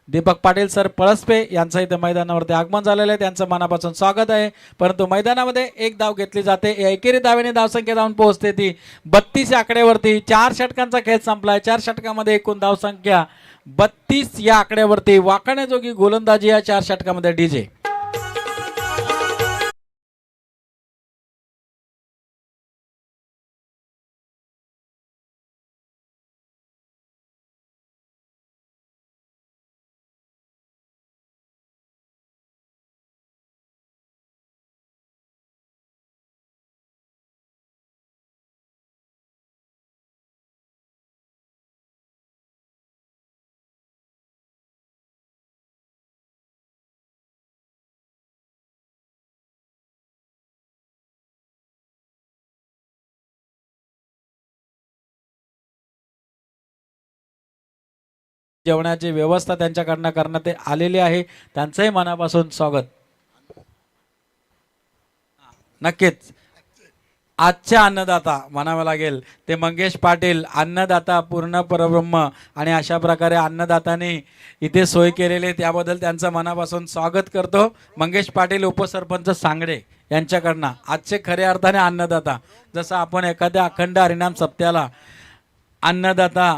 दीपक पाटील सर पळसपे यांचं इथं मैदानावरती आगमन झालेलं आहे, त्यांचं मनापासून स्वागत आहे. परंतु मैदानामध्ये एक धाव घेतली जाते. एकेरी धावेने धावसंख्या जाऊन पोहोचते ती 32 आकड्यावरती. 4 षटकांचा खेळ संपलाय. 4 षटकामध्ये एकूण धावसंख्या 32 या आकड्यावरती. वाकण्याजोगी गोलंदाजी या 4 षटकामध्ये डीजे. जेवणाची व्यवस्था त्यांच्याकडनं करण्यात आलेली आहे, त्यांचंही मनापासून स्वागत. नक्कीच आजच्या अन्नदाता म्हणावं लागेल ते मंगेश पाटील, अन्नदाता पूर्ण परब्रह्म. आणि अशा प्रकारे अन्नदाताने इथे सोय केलेली, त्याबद्दल त्यांचं मनापासून स्वागत करतो. मंगेश पाटील उपसरपंच सांगडे यांच्याकडनं आजचे खऱ्या अर्थाने अन्नदाता. जसं आपण एखाद्या अखंड हरिनाम सप्त्याला अन्नदाता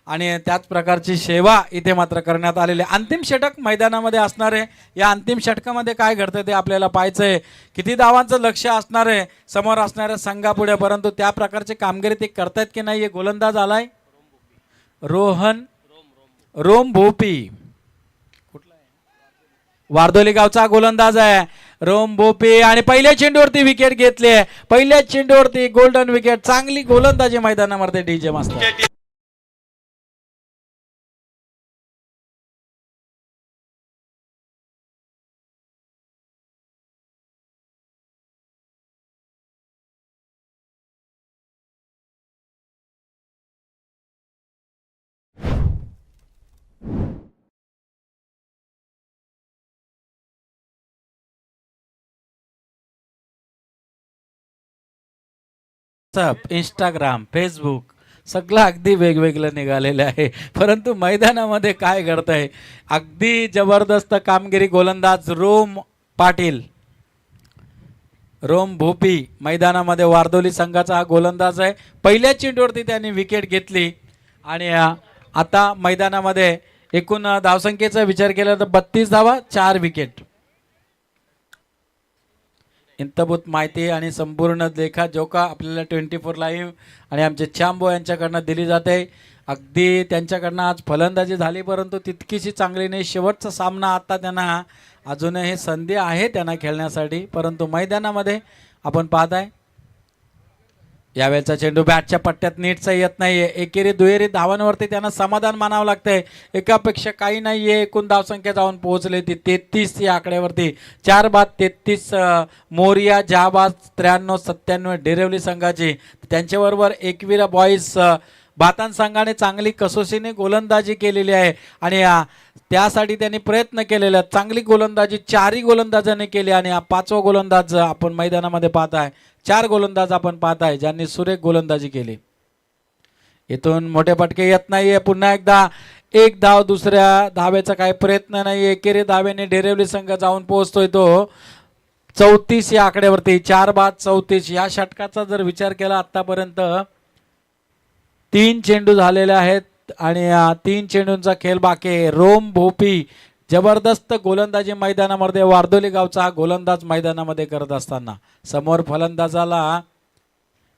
आणि त्याच प्रकारची सेवा इथे मात्र करण्यात आलेली आहे. अंतिम षटक मैदानामध्ये असणार आहे. या अंतिम षटकामध्ये काय घडतं ते आपल्याला पाहायचं आहे. किती धावांचं लक्ष असणार आहे समोर असणाऱ्या संघापुढे, परंतु त्या प्रकारची कामगिरी ते करतायत की नाही. गोलंदाज आलाय रोम भोपी, वारदोली गावचा गोलंदाज आहे रोम भोपी, आणि पहिल्या चेंडूवरती विकेट घेतली आहे. पहिल्या चेंडूवरती गोल्डन विकेट. चांगली गोलंदाजी मैदानामध्ये डीजे मास्तर. इंस्टाग्राम, फेसबुक सगळं अगदी वेगवेगळं निघालेलं आहे, परंतु मैदानामध्ये काय घडतंय अगदी जबरदस्त कामगिरी. गोलंदाज रोम भोपी मैदानामध्ये वारदोली संघाचा हा गोलंदाज आहे. पहिल्या चेंडूवरती त्यांनी विकेट घेतली आणि आता मैदानामध्ये एकूण धावसंख्येचा विचार केला तर 32 धावा, 4 विकेट. इंतभूत माहिती आणि संपूर्ण लेखाजोखा आपल्याला 24 लाईव्ह आणि आमचे चांबो यांच्याकडनं दिली जाते. अगदी त्यांच्याकडनं आज फलंदाजी झाली, परंतु तितकीशी चांगली नाही. शेवटचा सामना आता त्यांना अजूनही संधी आहे त्यांना खेळण्यासाठी, परंतु मैदानामध्ये आपण पाहताय यावेळेचा चेंडू बॅटच्या पट्ट्यात नीटचा येत नाहीये. एकेरी दुहेरी धावांवरती त्यांना समाधान मानावं लागतंय. एकापेक्षा काही नाहीये. एकूण धावसंख्या जाऊन पोहोचली ती 33 या आकड्यावरती. 4 बाद 33 मोरिया जहाबाज 93-97 डेरिवली संघाची. त्यांच्याबरोबर एकविरा बॉईज भातान संघाने चांगली कसोशीने गोलंदाजी केलेली आहे आणि त्यासाठी त्यांनी प्रयत्न केलेला. चांगली गोलंदाजी 4ही गोलंदाजांनी केली आणि हा 5वा गोलंदाज आपण मैदानामध्ये पाहताय. 4 गोलंदाज आपण पाहताय ज्यांनी सुरेख गोलंदाजी केली. इथून मोठे फटके येत नाहीये. पुन्हा एकदा एक धाव, दुसऱ्या धावेचा काही प्रयत्न नाही. एकेरी धावेने डेरिवली संघ जाऊन पोहोचतोय तो 34 या आकड्यावरती. 4 बाद 34. या षटकाचा जर विचार केला आतापर्यंत 3 चेंडू झालेले आहेत आणि 3 चेंडूंचा खेळ बाकी आहे. रोम भोपी जबरदस्त गोलंदाजी मैदानामध्ये वारदोली गावचा हा गोलंदाज मैदानामध्ये करत असताना समोर फलंदाजाला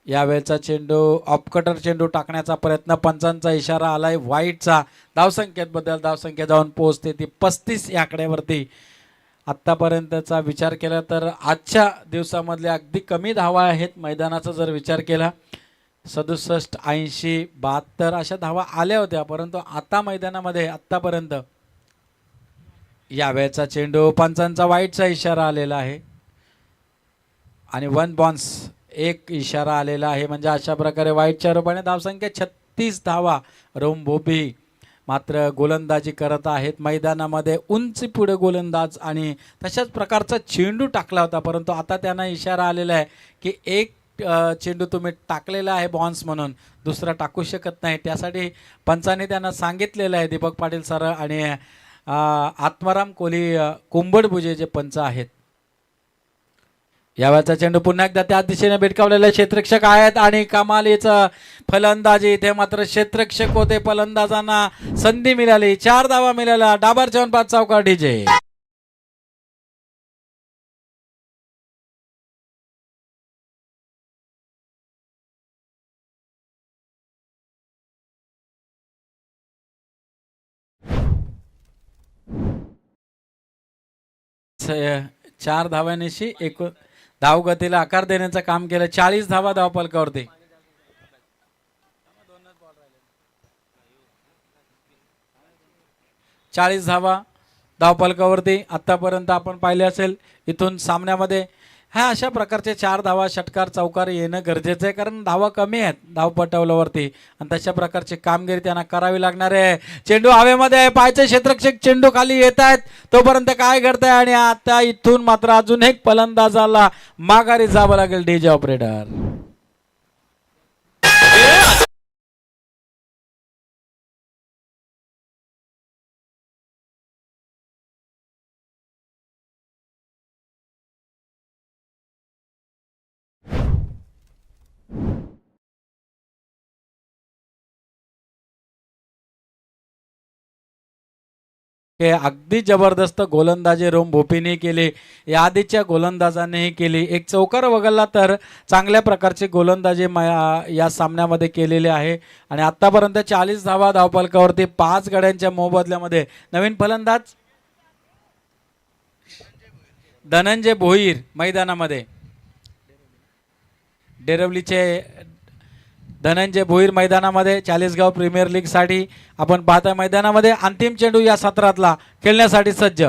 यावेळेचा चेंडू ऑफकटर चेंडू टाकण्याचा प्रयत्न. पंचांचा इशारा आलाय व्हाईटचा. धावसंख्या जाऊन पोहोचते ती 35 या आकड्यावरती. आत्तापर्यंतचा विचार केला तर आजच्या दिवसामधले अगदी कमी धावा आहेत मैदानाचा जर विचार केला. 67, 80, 72 अशा धावा आल्या होत्या, परंतु आता मैदानामध्ये आत्तापर्यंत यावेळेचा चेंडू पंचांचा वाईटचा इशारा आलेला आहे आणि 1 बॉन्स 1 इशारा आलेला आहे. म्हणजे अशा प्रकारे वाईटच्या रूपाने धावसंख्या 36 धावा. रोम भोपी मात्र गोलंदाजी करत आहेत मैदानामध्ये. उंची पुढे गोलंदाज आणि तशाच प्रकारचा चेंडू टाकला होता, परंतु आता त्यांना इशारा आलेला आहे की एक चेंडू तुम्ही टाकलेला आहे बॉन्स म्हणून, दुसरा टाकू शकत नाही. त्यासाठी पंचाने त्यांना सांगितलेलं आहे. दीपक पाटील सर आणि आत्माराम कोहली कुंभडभुजे जे पंच आहेत. यावेळेचा चेंडू पुन्हा एकदा त्या दिशेने भिटकावलेले क्षेत्ररक्षक आहेत आणि कमालीचं फलंदाजी. इथे मात्र क्षेत्ररक्षक होते, फलंदाजांना संधी मिळाली. 4 धावा मिळाल्या. डाबर 5 चौकार डीजे. चार धावांनीशी एकूण धावगतीला आकार देण्याचं काम केलं. 40 धावा धावफलकावरती. 40 धावा धावफलकावरती आतापर्यंत आपण पाहिले असेल. इथून सामन्यामध्ये ह्या अशा प्रकारचे 4 धावा षटकार चौकार येणं गरजेचं आहे, कारण धावा कमी आहेत धावपटलावरती आणि तशा प्रकारची कामगिरी त्यांना करावी लागणार आहे. चेंडू हवेमध्ये आहे. पायचे क्षेत्ररक्षक चेंडू खाली येत आहेत. तोपर्यंत काय घडतंय आणि आता इथून मात्र अजून एक फलंदाजाला माघारी जावं लागेल. डीजे ऑपरेटर हे अगदी जबरदस्त गोलंदाजी रोम भोपीने केली, या आधीच्या गोलंदाजानेही केली. एक चौकार वगळला तर चांगल्या प्रकारची गोलंदाजी या सामन्यामध्ये केलेली आहे. आणि आत्तापर्यंत 40 धावा धावफलकावरती 5 गड्यांच्या मोबदल्यामध्ये. नवीन फलंदाज धनंजय भोईर मैदानामध्ये. डेरवलीचे धनंजय भोईर मैदानामध्ये 40गाव प्रीमियर लीग साठी आपण पाहता. मैदानामध्ये अंतिम चेंडू या सत्रातला खेळण्यासाठी सज्ज.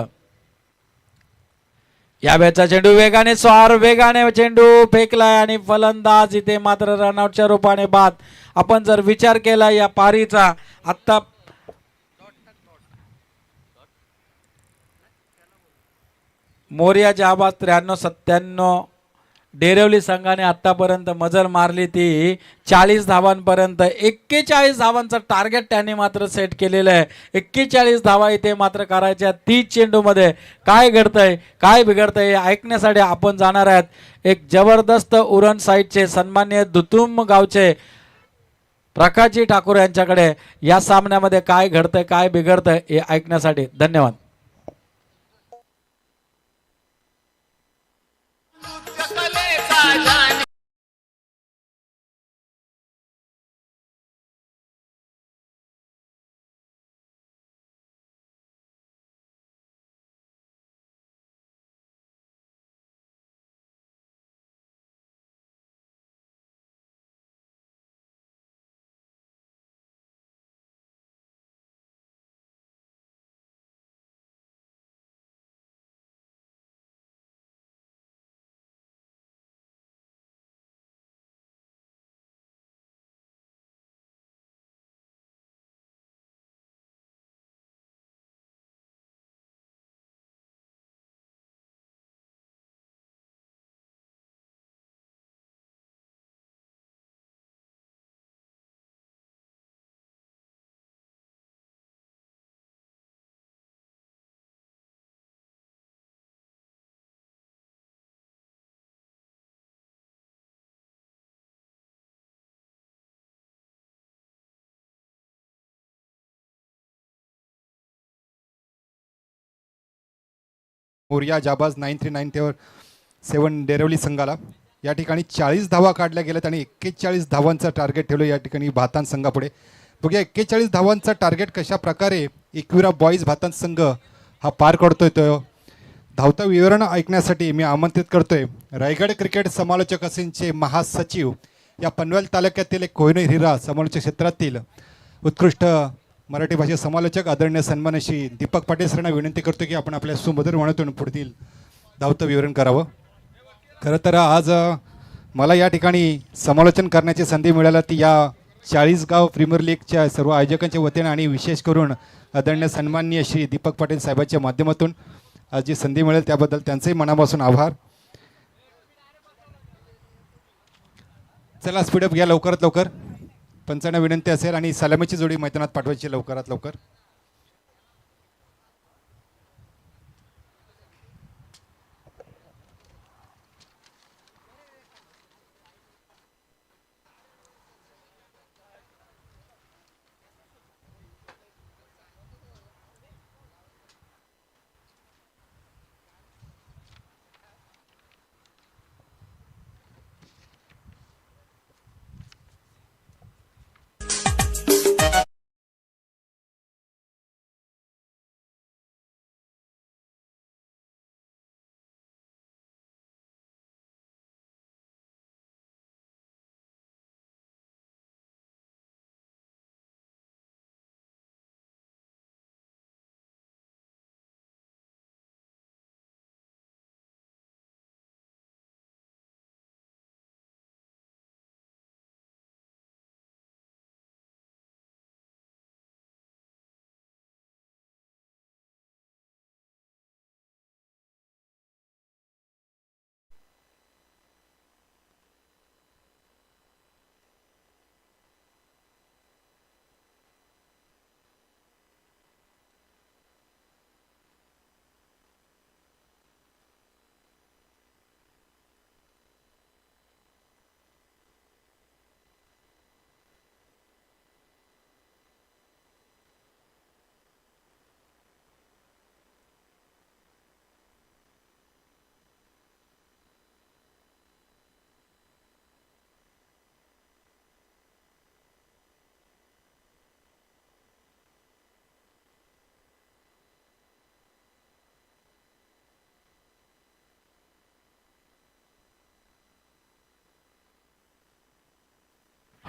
या बॅटचा चेंडू वेगाने स्वार, वेगाने चेंडू फेकलाय आणि फलंदाज इथे मात्र रनआउटच्या रूपाने बाद. आपण जर विचार केला या पारीचा, आत्ता मोर्या जहाबाज 93-97. डेरवली संघाने आतापर्यंत मजल मारली ती 40 धावांपर्यंत. 41 धावांचं टार्गेट त्यांनी मात्र सेट केलेलं आहे. 41 धावा इथे मात्र करायच्या 30 चेंडूमध्ये. काय घडतंय काय बिघडतंय हे ऐकण्यासाठी आपण जाणार आहेत एक जबरदस्त उरण साईडचे सन्मान्य दुतुम गावचे प्रकाशजी ठाकूर यांच्याकडे. या सामन्यामध्ये काय घडतंय काय बिघडतंय हे ऐकण्यासाठी. धन्यवाद. मोर्या जाबाज 9397 डेरवली संघाला. या ठिकाणी 40 धावा काढल्या गेल्यात आणि 41 धावांचा टार्गेट ठेवलं या ठिकाणी भातान संघापुढे. बघूया 41 धावांचा टार्गेट कशा प्रकारे एकविरा बॉईज भातान संघ हा पार करतोय. तो धावतं विवरण ऐकण्यासाठी मी आमंत्रित करतोय रायगड क्रिकेट समालोचक असेंचे महासचिव या पनवेल तालुक्यातील एक कोहिनूर हिरा समालोचक क्षेत्रातील उत्कृष्ट मराठी भाषा समालोचक आदरणीय सन्मानशी दीपक पाटील सरांना विनंती करतो की आपण आपल्या सुमधुर म्हणून पुढील धावतं विवरण करावं. खरं तर आज मला या ठिकाणी समालोचन करण्याची संधी मिळाली ती या 40गाव प्रीमियर लीगच्या सर्व आयोजकांच्या वतीने आणि विशेष करून आदरणीय सन्माननीय श्री दीपक पाटील साहेबांच्या माध्यमातून आज जी संधी मिळेल त्याबद्दल त्यांचंही मनापासून आभार. चला स्पीडअप घ्या लवकरात लवकर. पंचांना विनंती असेल आणि सलामीची जोडी मैदानात पाठवायची लवकरात लवकर.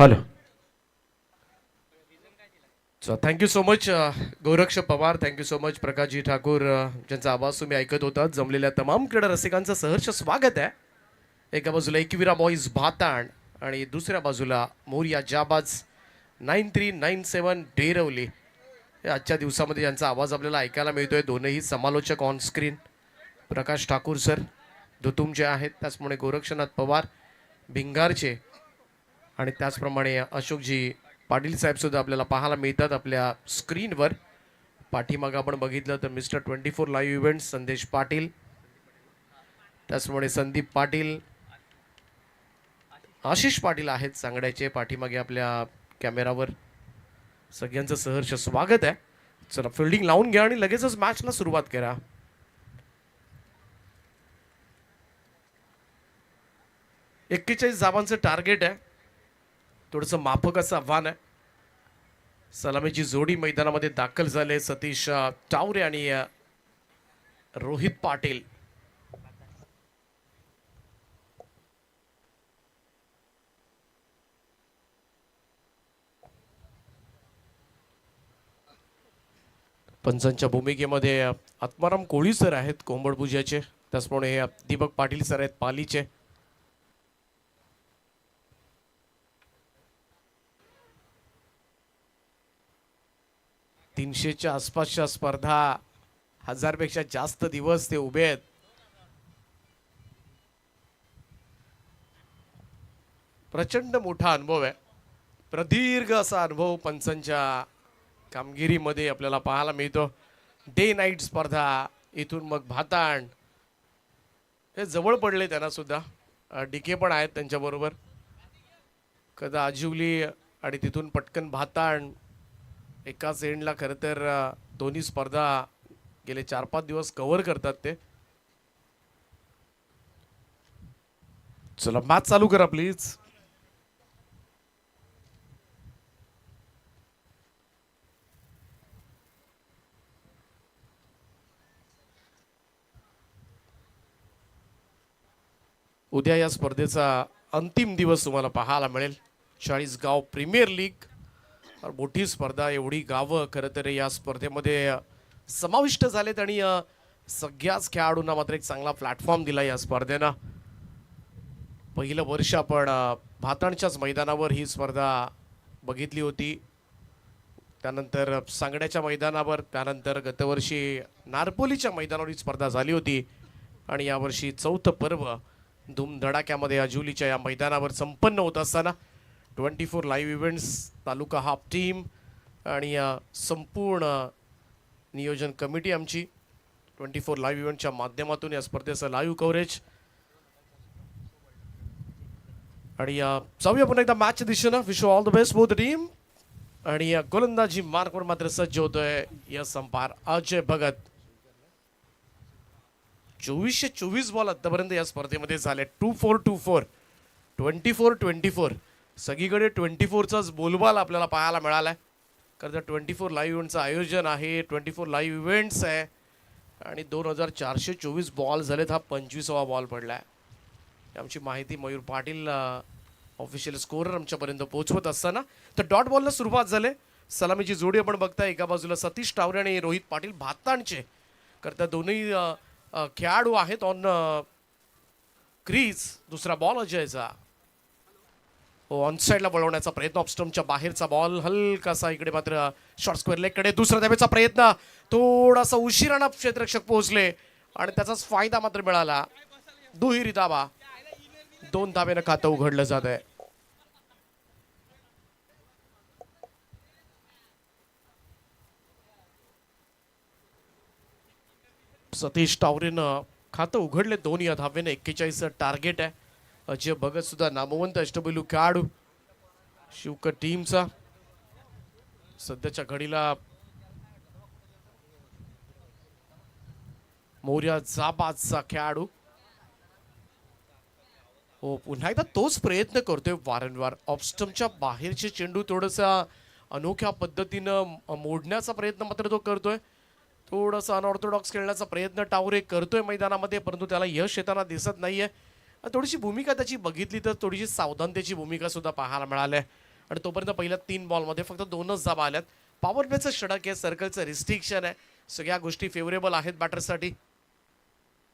Hello. So thank you so much Goraksh Pawar, thank you so much प्रकाशजी ठाकूर, ज्यांचा आवाज तुम्ही ऐकत होता. जमलेल्या तमाम क्रीडा रसिकांचं सहर्ष स्वागत आहे. एका बाजूला एकविरा बॉईज भाताण आणि दुसऱ्या बाजूला मोरिया जाबाज 9397 डेरवली. हे आजच्या दिवसामध्ये यांचा आवाज आपल्याला ऐकायला मिळतोय. दोनही समालोचक on screen, Prakash Thakur sir धुतुमचे आहेत, त्याचप्रमाणे गोरक्षनाथ पवार भिंगारचे, आणि त्याचप्रमाणे अशोकजी पाटील साहेब सुद्धा आपल्याला पाहायला मिळतात आपल्या स्क्रीनवर. पाठीमागं आपण बघितलं तर मिस्टर 24 लाईव्ह इव्हेंट्स संदेश पाटील, त्याचप्रमाणे संदीप पाटील, आशिष पाटील आहेत सांगड्याचे पाठीमागे आपल्या कॅमेरावर. सगळ्यांचं सहर्ष स्वागत आहे. चला फिल्डिंग लावून घ्या आणि लगेचच मॅचला सुरुवात करा. एक्केचाळीस धावांचं टार्गेट आहे. थोडंसं माफक असं आव्हान आहे. सलामीची जोडी मैदानामध्ये दाखल झाले. सतीश टावरे आणि रोहित पाटील. पंचांच्या भूमिकेमध्ये आत्माराम कोळी सर आहेत कोंबडपूजाचे, त्याचप्रमाणे दीपक पाटील सर आहेत पालीचे. तीनशेच्या आसपासच्या स्पर्धा, 1000 पेक्षा जास्त दिवस ते उभे आहेत. प्रचंड मोठा अनुभव आहे. प्रदीर्घ असा अनुभव पंचांच्या कामगिरीमध्ये आपल्याला पाहायला मिळतो. डे नाईट स्पर्धा, इथून मग भाताण, हे जवळ पडले त्यांना सुद्धा. डिके पण आहेत त्यांच्याबरोबर. कदा आजिवली आणि तिथून पटकन भाताण. एकाच एंडला खरं तर दोन्ही स्पर्धा गेले 4-5 दिवस कव्हर करतात ते. चला मॅच चालू करा प्लीज. उद्या या स्पर्धेचा अंतिम दिवस तुम्हाला पाहायला मिळेल. 40 गाव प्रीमियर लीग, मोठी स्पर्धा. एवढी गावं खरं तर या स्पर्धेमध्ये समाविष्ट झालेत आणि सगळ्याच खेळाडूंना मात्र एक चांगला प्लॅटफॉर्म दिला या स्पर्धेनं. पहिलं वर्ष आपण भाताणच्याच मैदानावर ही स्पर्धा बघितली होती, त्यानंतर सांगड्याच्या मैदानावर, त्यानंतर गतवर्षी नारपोलीच्या मैदानावर ही स्पर्धा झाली होती आणि यावर्षी चौथं पर्व धूमधडाक्यामध्ये अजुलीच्या या मैदानावर संपन्न होत असताना 24 लाईव्ह इव्हेंट्स, तालुका हाफ टीम आणि संपूर्ण नियोजन कमिटी आमची 24 लाईव्ह इव्हेंटच्या माध्यमातून या स्पर्धेचं लाईव्ह कव्हरेज. आणि जाऊया पुन्हा एकदा मॅचच्या दिशेनं. Wish all the best both team. आणि गोलंदाजी मार्कवर मात्र सज्ज होतोय yes umpire Ajay Bhagat. 2424 ball आतापर्यंत या स्पर्धेमध्ये झाले. 2424, 2424, सगळीकडे 24चाच बोलबाल आपल्याला पाहायला मिळालाय. कारण 24 लाईव्ह इव्हेंटचं आयोजन आहे, 24 लाईव्ह इव्हेंट्स आहे आणि 2424 बॉल झालेत. हा 25वा बॉल पडलाय. आमची माहिती मयूर पाटील ऑफिशियल स्कोरर आमच्यापर्यंत पोहोचवत असताना तर डॉट बॉलला सुरुवात झाले. सलामीची जोडी आपण बघताय. एका बाजूला सतीश टावरे आणि रोहित पाटील भाताणचे. करता दोन्ही खेळाडू आहेत ऑन क्रीज. दुसरा बॉल अजयचा ऑन साईडला वळवण्याचा प्रयत्न. ऑफस्टम्पच्या बाहेरचा बॉल हलकासा इकडे मात्र शॉर्ट स्क्वेअर लेगकडे दुसरा धाब्याचा प्रयत्न. थोडासा उशिरानं क्षेत्ररक्षक पोहोचले आणि त्याचाच फायदा मात्र मिळाला. दुहेरी धाबा, 2 धाब्यानं खातं उघडलं जात आहे. सतीश टावरेनं खातं उघडले 2 या धाब्यानं. 41 टार्गेट आहे. अजय भगत सुद्धा नामवंत अष्टपैलू खेळाडू शिवकर टीमचा. सध्याच्या घडीला मोर्या जाबाजचा खेळाडू. हो, पुन्हा एकदा तोच प्रयत्न करतोय वारंवार. ऑफस्टम्पच्या बाहेरचे चेंडू थोडंसा अनोख्या पद्धतीनं मोडण्याचा प्रयत्न मात्र तो करतोय. थोडासा अनऑर्थोडॉक्स खेळण्याचा प्रयत्न टावरे करतोय मैदानामध्ये, परंतु त्याला यश येताना दिसत नाहीये. थोडीशी भूमिका त्याची बघितली तर थोडीशी सावधानतेची भूमिका सुद्धा पाहायला मिळाली. आणि तोपर्यंत पहिल्या 3 बॉलमध्ये फक्त 2च धावा आल्यात. पॉवर प्लेचं षटक आहे, सर्कलचं रिस्ट्रिक्शन आहे, सगळ्या गोष्टी फेवरेबल आहेत बॅटरसाठी.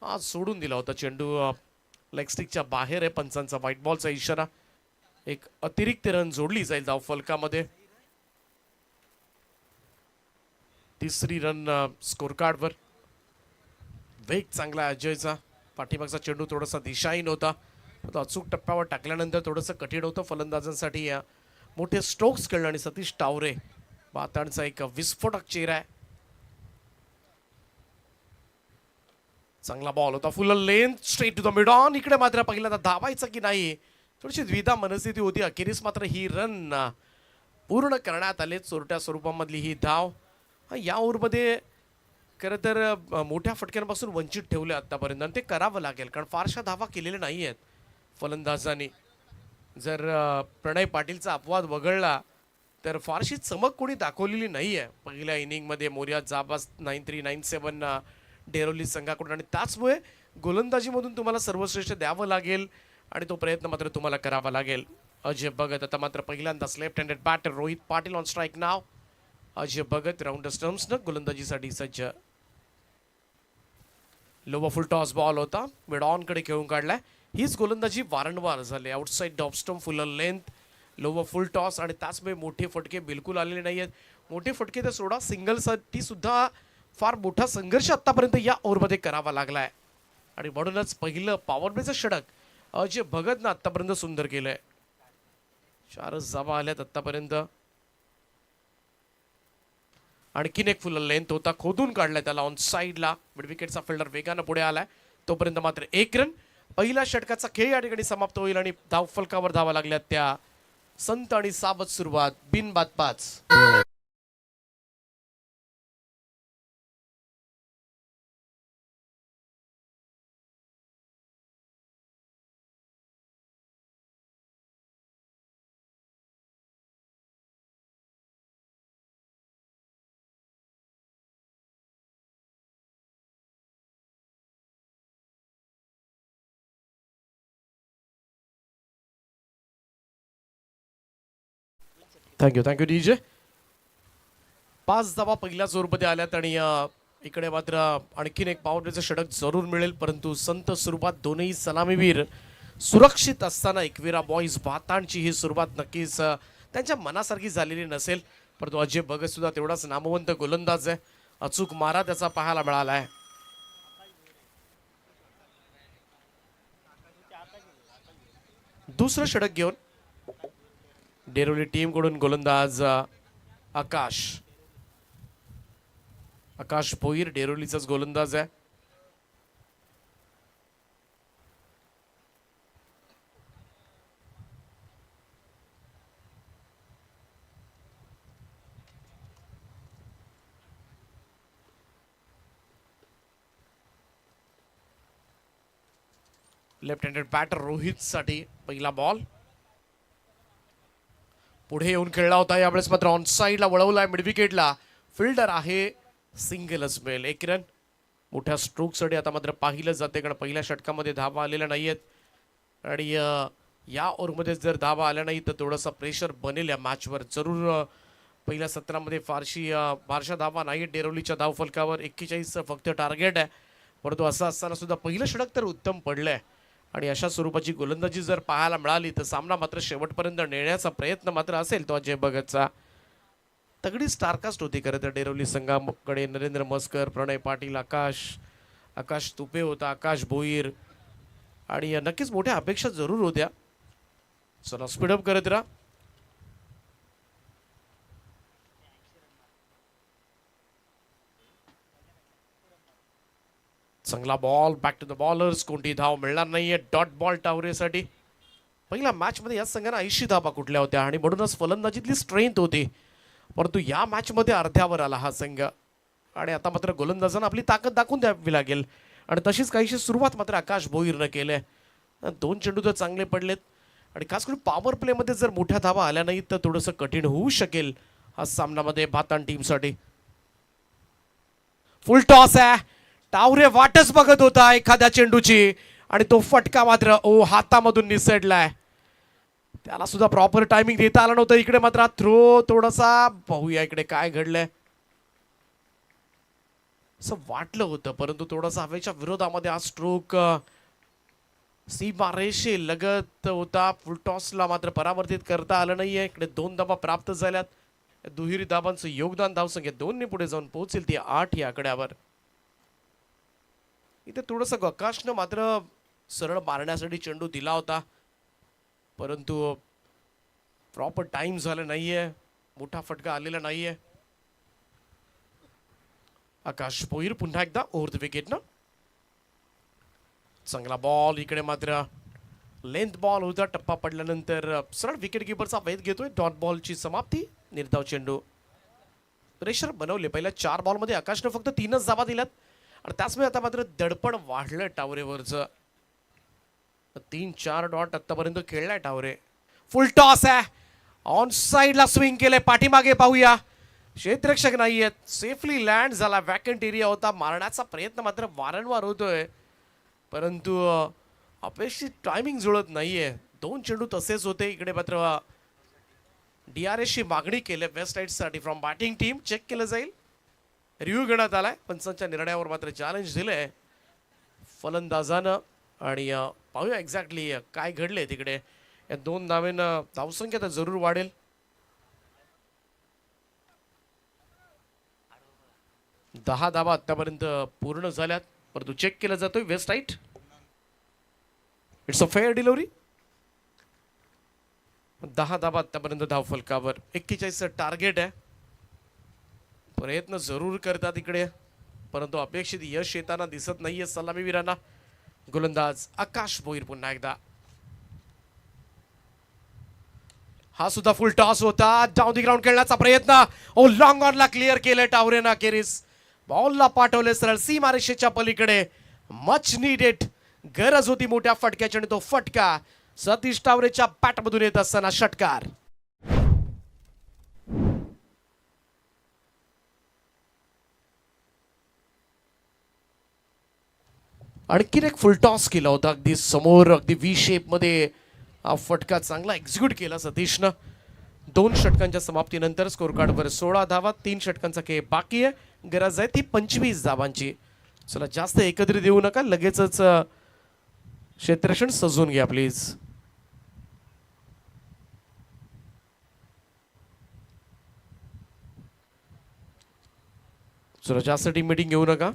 आज सोडून दिला होता चेंडू, लेग स्टिकच्या बाहेर आहे. पंचांचा व्हाईट बॉलचा इशारा. एक अतिरिक्त रन जोडली जाईल धाव फलकामध्ये. 3री रन स्कोर कार्डवर. वेग चांगला आहे अजयचा. पाठीमागचा चेंडू थोडासा दिशाहीन होता, तो अचूक टप्प्यावर टाकल्यानंतर थोडंसं कठीण होतं फलंदाजांसाठी. या मोठे स्ट्रोक्स खेळणं आणि सतीश टावरे भातांचा एक विस्फोटक चेहरा आहे. चांगला बॉल होता, full length straight to the mid on. इकडे मात्र पहिल्यांदा धावायचं की नाही थोडीशी द्विधा मनस्थिती होती. अखेरीस मात्र ही रन पूर्ण करण्यात आले. चोरट्या स्वरूपामधली ही धाव या ओव्हरमध्ये खरं तर मोठ्या फटक्यांपासून वंचित ठेवले आतापर्यंत, आणि ते करावं लागेल कारण फारशा धावा केलेल्या नाही आहेत फलंदाजांनी. जर प्रणय पाटीलचा अपवाद वगळला तर फारशी चमक कोणी दाखवलेली नाही आहे पहिल्या इनिंगमध्ये. मोरिया जाबाज 9-3 9-7 डेरोली संघाकडून, आणि त्याचमुळे गोलंदाजीमधून तुम्हाला सर्वश्रेष्ठ द्यावं लागेल आणि तो प्रयत्न मात्र तुम्हाला करावा लागेल. अजय भगत आता मात्र पहिल्यांदाच left handed batter. Rohit Patil on strike नाव. अजय भगत राऊंड स्टम्प्सनं गोलंदाजीसाठी सज्ज. लोवर फुल टॉस बॉल होता, मिड ऑन कडे खेळून काढलाय. हीच गोलंदाजी वारंवार झाली. Outside the off stump, full length, lower full toss, आणि त्याचमुळे मोठे फटके बिलकुल आलेले नाही आहेत. मोठे फटके तर सोडा, सिंगलसाठी सुद्धा फार मोठा संघर्ष आतापर्यंत या ओव्हरमध्ये करावा लागलाय, आणि म्हणूनच पहिलं पॉवर प्लेचं षटक अजय भगतनं आतापर्यंत सुंदर केलंय. 4च धावा आल्यात आतापर्यंत. आणखीन एक फुल लेंथ होता, खोदून काढलाय त्याला ऑन साईडला. मिड विकेटचा फिल्डर वेगानं पुढे आलाय. तोपर्यंत मात्र 1 रन. पहिल्या षटकाचा खेळ या ठिकाणी समाप्त होईल आणि धाव फलकावर धावा लागल्यात त्या. संत आणि सावध सुरुवात, बिनबाद 5. Thank you DJ. 5 धावा पहिल्याच ओव्हरमध्ये आल्यात, आणि इकडे मात्र आणखीन एक पॉवर प्लेचं षटक जरूर मिळेल, परंतु संत सुरुवात. दोनही सलामीवीर सुरक्षित असताना एकविरा बॉईज भातांची ही सुरुवात नक्कीच त्यांच्या मनासारखी झालेली नसेल, परंतु अजय भगत सुद्धा तेवढाच नामवंत गोलंदाज आहे. अचूक मारा त्याचा पाहायला मिळाला आहे. दुसरं षटक घेऊन डेरोली टीम कडून गोलंदाज आकाश भोईर, डेरोलीचाच गोलंदाज आहे. लेफ्ट हँडेड बॅटर रोहित साठी पहिला बॉल. पुढे येऊन खेळला होता, यावेळेस मात्र ऑन साईडला वळवलाय मिड विकेटला. फिल्डर आहे, सिंगलच मिळेल. 1 रन. मोठ्या स्ट्रोकसाठी आता मात्र पाहिलं जाते, कारण पहिल्या षटकामध्ये धावा आलेल्या नाहीयेत, आणि या ओव्हरमध्ये जर धावा आल्या नाही तर थोडासा प्रेशर बनेल या मॅचवर. जरूर पहिल्या सत्रामध्ये फारशा धावा नाही डेरोलीच्या धाव फलकावर. 41 फक्त टार्गेट आहे, परंतु असं असताना सुद्धा पहिलं षटक तर उत्तम पडलंय, आणि अशा स्वरूपाची गोलंदाजी जर पाहायला मिळाली तर सामना मात्र शेवटपर्यंत नेण्याचा प्रयत्न मात्र असेल तो अजय भगतचा. तगडी स्टारकास्ट होती खरं तर डेरोली संघाकडे. नरेंद्र मस्कर, प्रणय पाटील, आकाश तुपे होता, आकाश भोईर, आणि नक्कीच मोठ्या अपेक्षा जरूर होत्या. चला स्पीडअप करत राहा. चांगला ball, back to the bowlers. कोणती धाव मिळणार नाहीये. डॉट बॉल टावरेसाठी. पहिल्या मॅचमध्ये या संघाने 80 धावा कुठल्या होत्या, आणि म्हणूनच फलंदाजीतली स्ट्रेंथ होती, परंतु या मॅचमध्ये अर्ध्यावर आला हा संघ, आणि आता मात्र गोलंदाजांना आपली ताकद दाखवून द्यावी लागेल, आणि तशीच काहीशी सुरुवात मात्र आकाश भोईरनं केली. 2 चेंडू तर चांगले पडलेत, आणि खास करून पॉवर प्लेमध्ये जर मोठ्या धावा आल्या नाहीत तर थोडंसं कठीण होऊ शकेल हा सामनामध्ये भातान टीमसाठी. फुल टॉस आहे. टावरे वाटच बघत होता एखाद्या चेंडूची, आणि तो फटका मात्र हातामधून निसटलाय. त्याला सुद्धा प्रॉपर टायमिंग देता आलं नव्हतं. इकडे मात्र थ्रो थोडासा पाहूया इकडे काय घडलंय. असं वाटलं होतं परंतु थोडासा हवेच्या विरोधामध्ये हा स्ट्रोक सीमा रेषे लगत होता. फुलटॉसला मात्र परावर्तित करता आलं नाहीये. इकडे 2 धावा प्राप्त झाल्यात. दुहेरी धावांचं योगदान धावसंख्या 2 ने पुढे जाऊन पोहोचेल ती 8 या आकड्यावर. इथे थोडस आकाशनं मात्र सरळ मारण्यासाठी चेंडू दिला होता परंतु प्रॉपर टाइम झाला नाहीये. मोठा फटका आलेला नाहीये. आकाश भोईर पुन्हा एकदा ओव्हर द विकेट ना. चांगला बॉल इकडे मात्र लेंथ बॉल होता. टप्पा पडल्यानंतर सरळ विकेट किपरचा वेध घेतोय. डॉट बॉलची समाप्ती. निर्धाव चेंडू. प्रेशर बनवले. पहिल्या 4 बॉलमध्ये आकाशनं फक्त 3च धावा दिल्यात आणि त्याचमुळे आता मात्र दडपण वाढलं टावरेवरचं. 3-4 डॉट आतापर्यंत खेळलाय टावरे. फुल टॉस आहे. ऑन साइडला स्विंग केलंय. पाठीमागे पाहूया. क्षेत्ररक्षक नाहीयेत. सेफली लँड झाला. वॅकंट एरिया होता. मारण्याचा प्रयत्न मात्र वारंवार होतोय परंतु अपेक्षित टायमिंग जुळत नाहीये. 2 चेंडू तसेच होते. इकडे मात्र DRS ची मागणी केली वेस्ट साईडसाठी फ्रॉम बॅटिंग टीम. चेक केलं जाईल. रिव्ह्यू घेण्यात आलाय. पंचांच्या निर्णयावर मात्र चॅलेंज दिलंय फलंदाजानं आणि पाहूया एक्झॅक्टली काय घडले तिकडे. या 2 धावेनं धावसंख्या तर जरूर वाढेल. दहा धावा आतापर्यंत पूर्ण झाल्यात परंतु चेक केलं जातोय west side. It's a fair delivery. 10 धावा आतापर्यंत धाव फलकावर. 41चं टार्गेट आहे. प्रयत्न जरूर करतात इकडे परंतु अपेक्षित यश येताना दिसत नाहीये सलामीवीरांना. गोलंदाज आकाश भोईर पुन्हा एकदा. हा सुद्धा फुल टॉस होता. डाऊन दी ग्राउंड खेळण्याचा प्रयत्न. ओ लॉंग ऑनला क्लिअर केलंय टावरेनं अखेरीस. बॉलला पाठवले सरळ सीमारेषेच्या पलीकडे. मच नीडेड गरज होती मोठ्या फटक्याची आणि तो फटका सतीश टावरेच्या बॅटमधून येत असताना षटकार. आणखीन एक फुल टॉस केला होता अगदी समोर. अगदी व्ही शेप मध्ये हा फटका चांगला एक्झिक्यूट केला सतीशनं. 2 षटकांच्या समाप्तीनंतर स्कोर कार्डवर 16 धावा. 3 षटकांचा खेळ बाकी आहे. गरज आहे ती 25 धावांची. चला जास्त एकत्रित देऊ नका. लगेचच क्षेत्ररक्षण सजवून घ्या प्लीज. चला जास्त टीम मीटिंग घेऊ नका.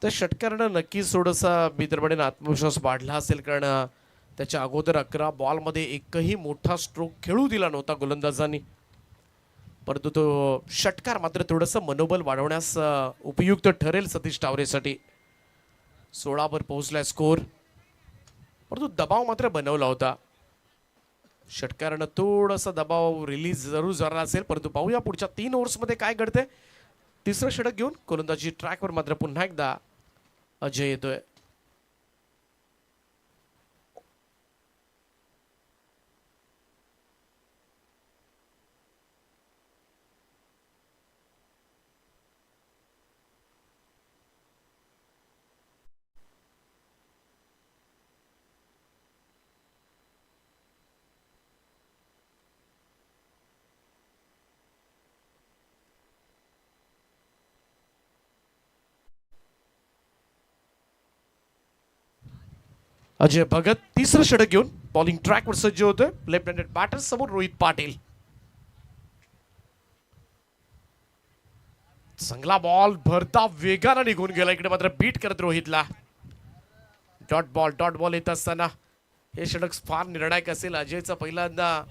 तर षटकारानं नक्कीच थोडासा बिदरपणे आत्मविश्वास वाढला असेल कारण त्याच्या अगोदर 11 बॉलमध्ये एकही मोठा स्ट्रोक खेळू दिला नव्हता गोलंदाजांनी परंतु तो षटकार मात्र थोडंसं मनोबल वाढवण्यास उपयुक्त ठरेल सतीश टावरेसाठी. 16 वर पोहोचलाय स्कोर परंतु दबाव मात्र बनवला होता. षटकारानं थोडासा दबाव रिलीज जरूर झाला असेल परंतु पाहूया पुढच्या 3 ओव्हर्समध्ये काय घडते. 3रं षटक घेऊन गोलंदाजी ट्रॅकवर मात्र पुन्हा एकदा अजय येतोय. अजय भगत 3रं षटक घेऊन बॉलिंग ट्रॅकवर सज्ज होतोय. लेफ्ट हँडेड बॅटर समोर रोहित पाटील. चांगला बॉल भरता वेगानं निघून गेला. इकडे मात्र बीट करत रोहितला. डॉट बॉल येत असताना हे षटक फार निर्णायक असेल. अजयचं पहिल्यांदा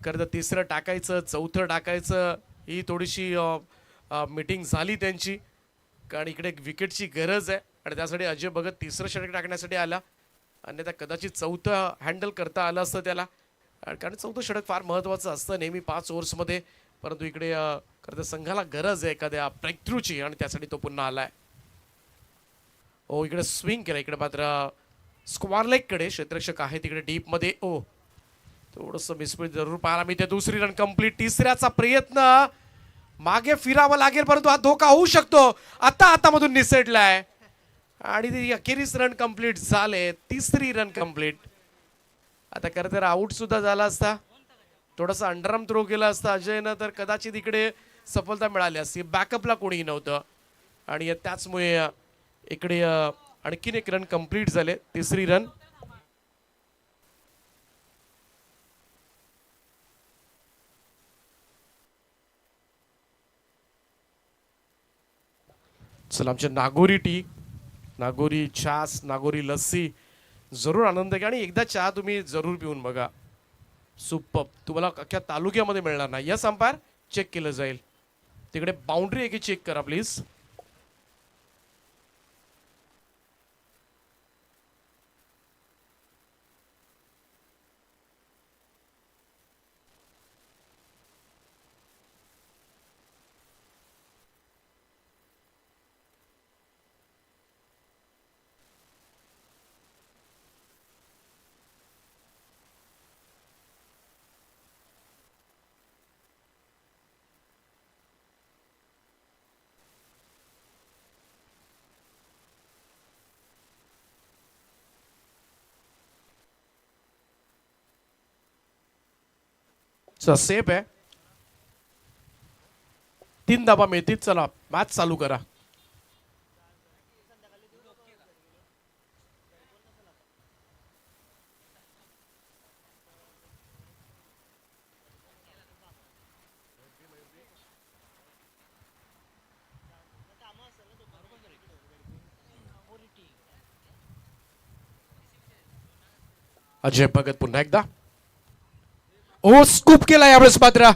खरं तर 3रं टाकायचं 4थं टाकायचं ही थोडीशी मीटिंग झाली त्यांची कारण इकडे विकेटची गरज आहे आणि त्यासाठी अजय भगत 3रं षटक टाकण्यासाठी आला. अन्यथा कदाचित 4थं हँडल करता आलं असतं त्याला कारण 4थं षटक फार महत्त्वाचं असतं नेहमी 5 ओव्हर्समध्ये परंतु इकडे खरं तर संघाला गरज आहे एखाद्या ब्रेक थ्रूची आणि त्यासाठी तो पुन्हा आलाय. ओ इकडे स्विंग केला, इकडे मात्र स्क्वार लेग कडे क्षेत्ररक्षक आहे तिकडे डीप मध्ये. ओ थोडंसं मिसफिट जरूर पाहायला मिळते. दुसरी रन कंप्लीट. तिसऱ्याचा प्रयत्न मागे फिरावं लागेल परंतु हा धोका होऊ शकतो. आता मधून निसटलाय आणि ती अखेरीस रन कंप्लीट झाले. तिसरी रन कंप्लीट. आता खरं तर आऊट सुद्धा झाला असता, थोडासा अंडरआर्म थ्रो केला असता अजयनं तर कदाचित इकडे सफलता मिळाली असती. बॅकअपला कोणीही नव्हतं आणि त्याचमुळे इकडे आणखीन एक रन कंप्लीट झाले. तिसरी रन. चला आमच्या नागोरी टी, नागोरी छास, नागोरी लस्सी जरूर आनंद घ्या आणि एकदा चहा तुम्ही जरूर पिऊन बघा. सुपर. तुम्हाला अख्ख्या तालुक्यामध्ये मिळणार नाही. यस अंपायर, चेक केलं जाईल. तिकडे बाउंड्री आहे की चेक करा प्लीज. सेफ आहे. 3 धाबा मिळतील. चला मॅच चालू करा. अजय भगत पुन्हा एकदा. ओ स्कूप केला यावेळेस मात्र.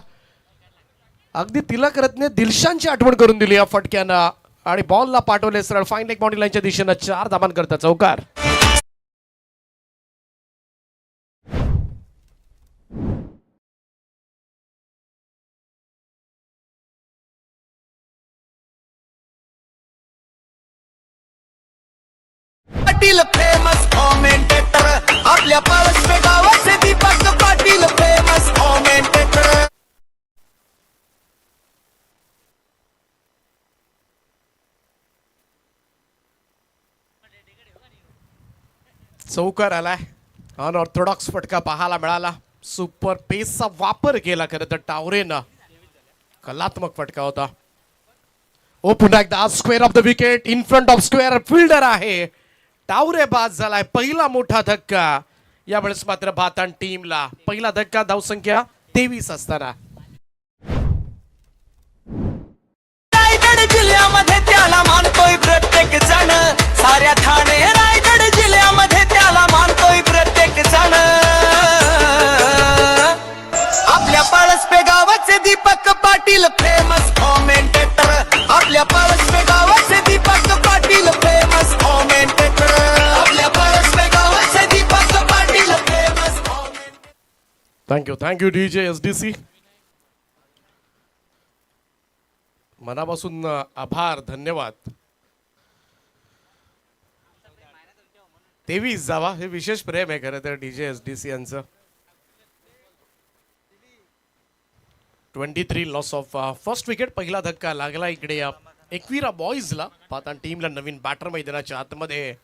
अगदी तिलक रत्ने दिलशानची आठवण करून दिली या फटक्यानं आणि बॉलला पाठवले सरळ फाईन लेग बाउंड्री लाईनच्या दिशेनं. 4 धाबांकरता चौकार. पाटील फेमस कॉमेंटेटर, आपल्या पळसपे गावाचे दीपक पाटील फेमस कॉमेंटेटर. चौकार आलाय. अनऑर्थोडॉक्स फटका पाहायला मिळाला. सुपर पेसचा वापर केला खरं तर टावरेनं. कलात्मक फटका होता. ओ पुन्हा एकदा square of the wicket. In front of square fielder आहे. टावरे बाद झालाय. पहिला मोठा धक्का यावेळेस मात्र भातान टीमला. पहिला धक्का धावसंख्या 23 असताना. रायगड जिल्ह्यामध्ये त्याला मानतोय प्रत्येक जण. साऱ्या ठाणे रायगड जिल्ह्यामध्ये त्याला मानतोय प्रत्येक जण. आपल्या पळसपे गावाचे दीपक पाटील फेमस कॉमेंटेटर, आपल्या पळसपे गावाचे दीपक पाटील फेमस कॉमेंटेटर, आपल्या पळसपे गावाचे Deepak Patil famous commentator. Thank you DJ SDC. मनापासून आभार, धन्यवाद. 23 जावा हे विशेष प्रेम आहे खरं तर डीजे एसडीसी यांचं. 23 लॉस ऑफ फर्स्ट विकेट. पहिला धक्का लागला इकडे या एकविरा बॉईजला. पातान टीमला नवीन बॅटर मैदानाच्या आतमध्ये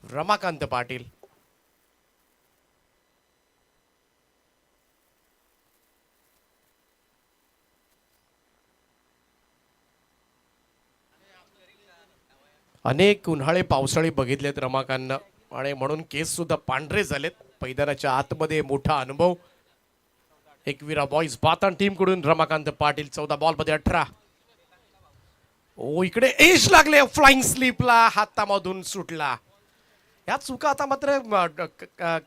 रमाकांत पाटील. अनेक उन्हाळे पावसाळी बघितलेत रमाकांतनं आणि म्हणून केस सुद्धा पांढरे झालेत. मैदानाच्या आतमध्ये मोठा अनुभव. एकविरा बॉईज पातान टीम कडून रमाकांत पाटील. 14 बॉल मध्ये 18. ओ इकडे एज लागले फ्लाइंग स्लीपला. हातामधून सुटला. या चुका आता मात्र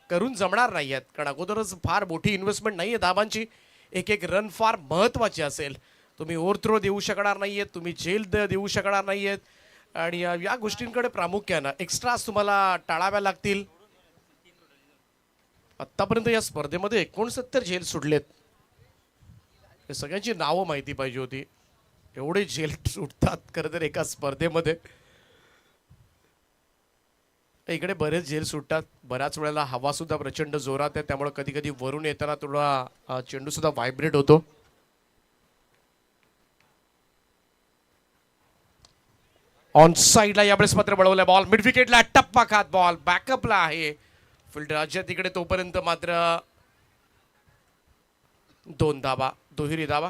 करून जमणार नाही आहेत कारण अगोदरच फार मोठी इन्व्हेस्टमेंट नाहीये धाबांची. एक एक रन फार महत्वाची असेल. तुम्ही ओव्हरथ्रो देऊ शकणार नाहीयेत, तुम्ही झेल देऊ शकणार नाहीयेत आणि या गोष्टींकडे प्रामुख्यानं एक्स्ट्रास तुम्हाला टाळाव्या लागतील. आतापर्यंत या स्पर्धेमध्ये 69 झेल सुटलेत. हे सगळ्यांची नावं माहिती पाहिजे होती. एवढे झेल सुटतात खरं तर एका स्पर्धेमध्ये. इकडे बरेच झेल सुटतात. बऱ्याच वेळेला हवा सुद्धा प्रचंड जोरात आहे, त्यामुळे कधी कधी वरून येताना थोडा चेंडू सुद्धा व्हायब्रेट होतो. ऑन साईडला यावेळेस मात्र बळवलाय बॉल, मिड विकेटला टप्पा खात बॉल बॅकअपला आहे फिल्डर अजय तिकडे. तोपर्यंत मात्र 2 धावा, दुहेरी धावा.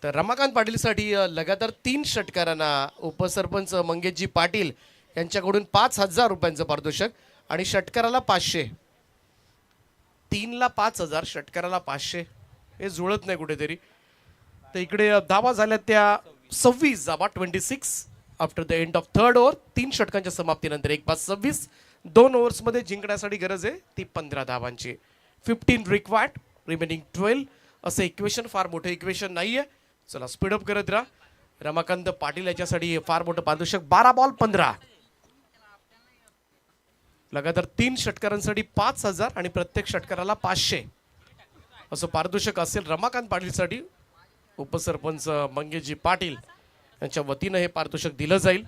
तर रमाकांत पाटीलसाठी लगातार 3 षटकारांना उपसरपंच मंगेशजी पाटील यांच्याकडून 5,000 रुपयांचं पारितोषिक आणि षटकाराला 500. 3ला 5,000, षटकाराला 500, हे जुळत नाही कुठेतरी. तर इकडे धावा झाल्या त्या 26 धावा, 26 after the end of third over. 3 षटकांच्या समाप्तीनंतर 1/26. 2 ओव्हर्समध्ये जिंकण्यासाठी गरज आहे ती 15 धावांची. 15 रिक्वायर्ड, रिमेनिंग 12. असं इक्वेशन फार मोठं इक्वेशन नाहीये. चला स्पीडअप करत राहा. रमाकांत पाटील याच्यासाठी फार मोठं पारितोषिक 12 बॉल 15. लगातार 3 षटकारांसाठी 5,000 आणि प्रत्येक षटकाराला 500 असं पारितोषिक असेल रमाकांत पाटीलसाठी. उपसरपंच मंगेशजी पाटील यांच्या वतीनं हे पारितोषिक दिलं जाईल.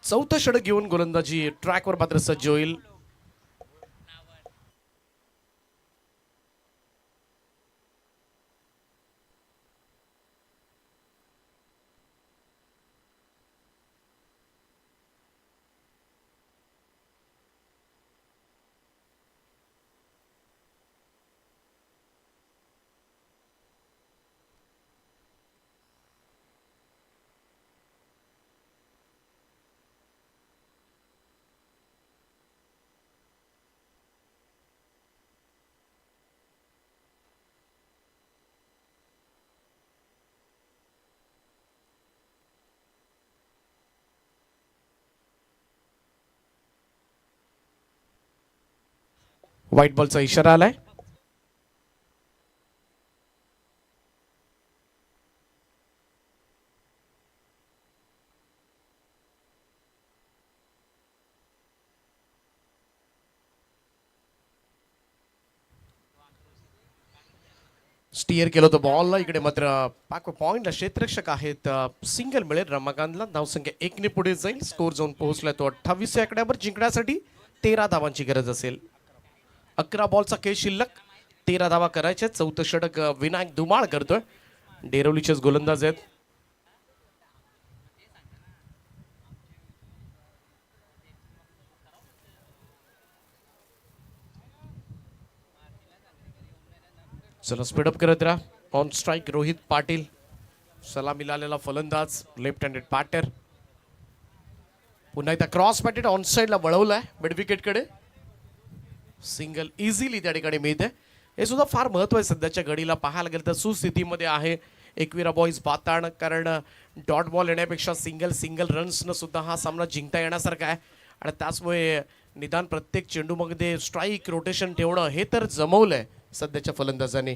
4थं षटक घेऊन गोलंदाजी ट्रॅकवर मात्र सज्ज होईल. व्हाईट बॉलचा इशारा आलाय. स्टिअर केलं होतं बॉलला. इकडे मात्र पाक पॉइंटला क्षेत्ररक्षक आहेत. सिंगल मिळेल रमाकांतला. धावसंख्या 1ने पुढे जाईल. स्कोर जाऊन पोहोचलाय तो 28 आकड्यावर. जिंकण्यासाठी 13 धावांची गरज असेल. 11 बॉलचा खेळ शिल्लक. 13 धावा करायच्या. 4थं षटक विनायक धुमाळ करतोय. डेरवलीचेच गोलंदाज आहेत. चला स्पीडअप करत राहा. ऑन स्ट्राईक रोहित पाटील, सलामी आलेला फलंदाज, लेफ्ट हँडेड बॅटर. पुन्हा एकदा क्रॉस बॅटेड ऑन साईडला वळवलाय मिड विकेटकडे. सिंगल इझिली त्या ठिकाणी मिळते. हे सुद्धा फार महत्व आहे सध्याच्या घडीला. पाहायला गेलं तर सुस्थितीमध्ये आहे एकविरा बॉईज बाताण. कारण डॉट बॉल येण्यापेक्षा सिंगल रन्सनं सुद्धा हा सामना जिंकता येण्यासारखा आहे. आणि त्याचमुळे निदान प्रत्येक चेंडूमध्ये स्ट्राईक रोटेशन ठेवणं हे तर जमवलंय सध्याच्या फलंदाजाने.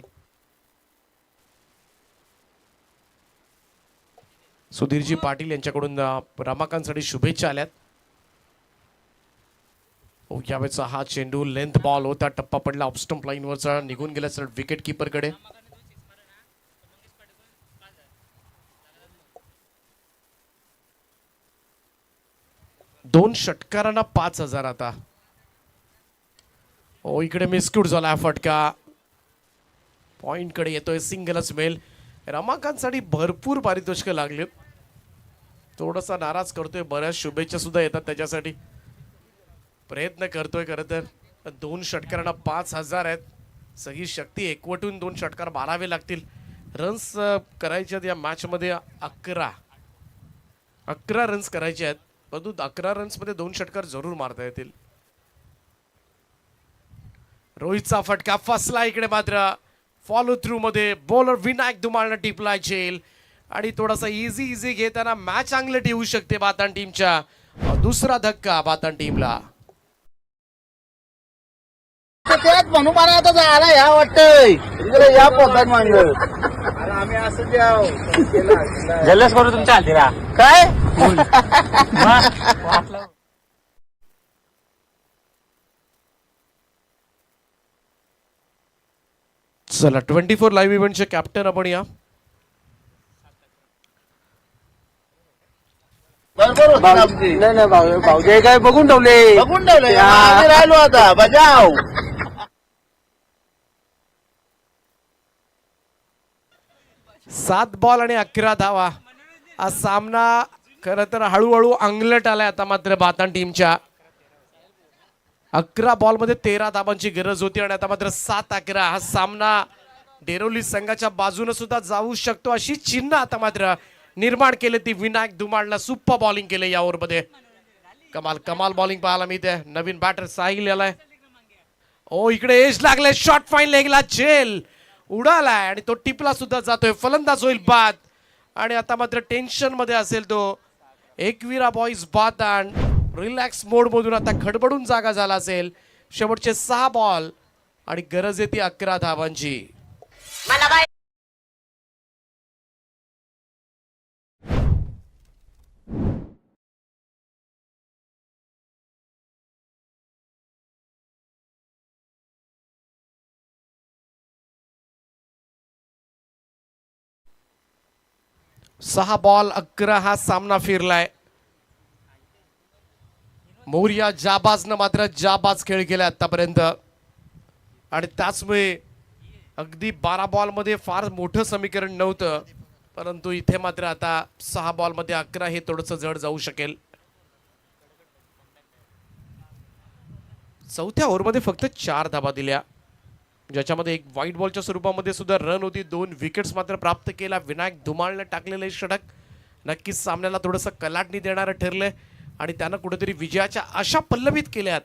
सुधीरजी पाटील यांच्याकडून रमाकांतसाठी शुभेच्छा आल्यात. यावेळेचा हा चेंडू लेंथ बॉल होता. टप्पा पडला ऑफ स्टंप लाईनवरचा. निघून गेला सर विकेट किपर कडे. दोन षटकारांना 5,000 आता. ओ इकडे मिसक्यूट झाला फटका. पॉइंट कडे येतोय. सिंगलच मिळेल. रमाकांतसाठी भरपूर पारितोषिकं लागलीत. थोडासा नाराज करतोय. बऱ्याच शुभेच्छा सुद्धा येतात त्याच्यासाठी. प्रयत्न करतोय खरं तर. 2 षटकारांना 5,000 आहेत. सगळी शक्ती एकवटून 2 षटकार मारावे लागतील. रन्स करायचे आहेत या मॅच मध्ये 11 रन्स करायचे आहेत. परंतु 11 रन्स मध्ये 2 षटकार जरूर मारता येतील. रोहितचा फटका फसला. इकडे मात्र फॉलो थ्रू मध्ये बॉलर विनायक धुमाळनं टिपलाय झेल. आणि थोडासा इझी घेताना मॅच चांगले ठेवू शकते बातान टीमच्या. दुसरा धक्का बातान टीमला. त्यात म्हणून मला आता झाला या वाटतंय इकडे या पोतात मांडलं. आम्ही असं जल्लस करू तुमच्या हल्दीला काय. चला 24 लाईव्ह इव्हेंटचे कॅप्टन आपण या. बरोबर होती ना आमची. नाही नाही भाऊजी काय बघून ठेवले. बघून ठेवले आम्ही राहिलो आता बजाव. 7 बॉल आणि 11 धावा. हा सामना खरं तर हळूहळू अंगलट आलाय आता मात्र बातान टीमच्या. 11 बॉलमध्ये 13 धावांची गरज होती आणि आता मात्र 7-11. हा सामना डेरोली संघाच्या बाजूने सुद्धा जाऊ शकतो अशी चिन्ह आता मात्र निर्माण केले. ती विनायक धुमाळला सुपर बॉलिंग केले या ओव्हरमध्ये. कमाल कमाल बॉलिंग पाहायला मिळते. नवीन बॅटर साहिल यालाय. ओ इकडे एज लागले. शॉर्ट फाईन लेगला झेल उडालाय आणि तो टिपला सुद्धा जातोय. फलंदाज होईल बाद आणि आता मात्र टेन्शन मध्ये असेल तो एकविरा बॉईज बातान. रिलॅक्स मोड मधून आता खडबडून जागा झाला असेल. शेवटचे 6 बॉल आणि गरज आहे ती 11 धावांची. सहा बॉल 11 हा सामना फिरलाय. मोरिया जाबाजनं मात्र जाबाज खेळ केला आतापर्यंत आणि त्याचमुळे अगदी 12 बॉलमध्ये फार मोठं समीकरण नव्हतं, परंतु इथे मात्र आता 6 बॉलमध्ये 11 हे थोडंसं जड जाऊ शकेल. चौथ्या ओव्हरमध्ये फक्त 4 धावा दिल्या, ज्याच्यामध्ये एक व्हाईट बॉलच्या स्वरूपामध्ये सुद्धा रन होती. 2 विकेट्स मात्र प्राप्त केला. विनायक धुमाळने टाकलेलं षटक नक्कीच सामन्याला थोडंसं कलाटणी देणारं ठरलंय आणि त्यानं कुठेतरी विजयाच्या आशा पल्लवित केल्यात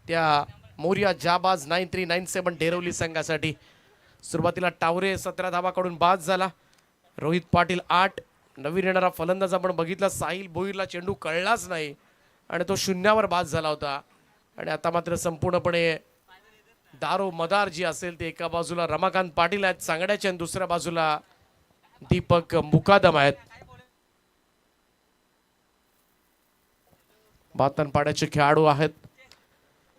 त्या मोरिया जाबाज 9397 डेरवली संघासाठी. सुरुवातीला टावरे 17 धावाकडून बाद झाला. रोहित पाटील 8. नवीन येणारा फलंदाज आपण बघितला साहिल भोईरला चेंडू कळलाच नाही आणि तो शून्यावर बाद झाला होता. आणि आता मात्र संपूर्णपणे दारो मदार जी असेल ते एका बाजूला रमाकांत पाटील आहेत सांगड्याच्या आणि दुसऱ्या बाजूला दीपक मुकादम आहेत. बातनपाड्याचे खेळाडू आहेत.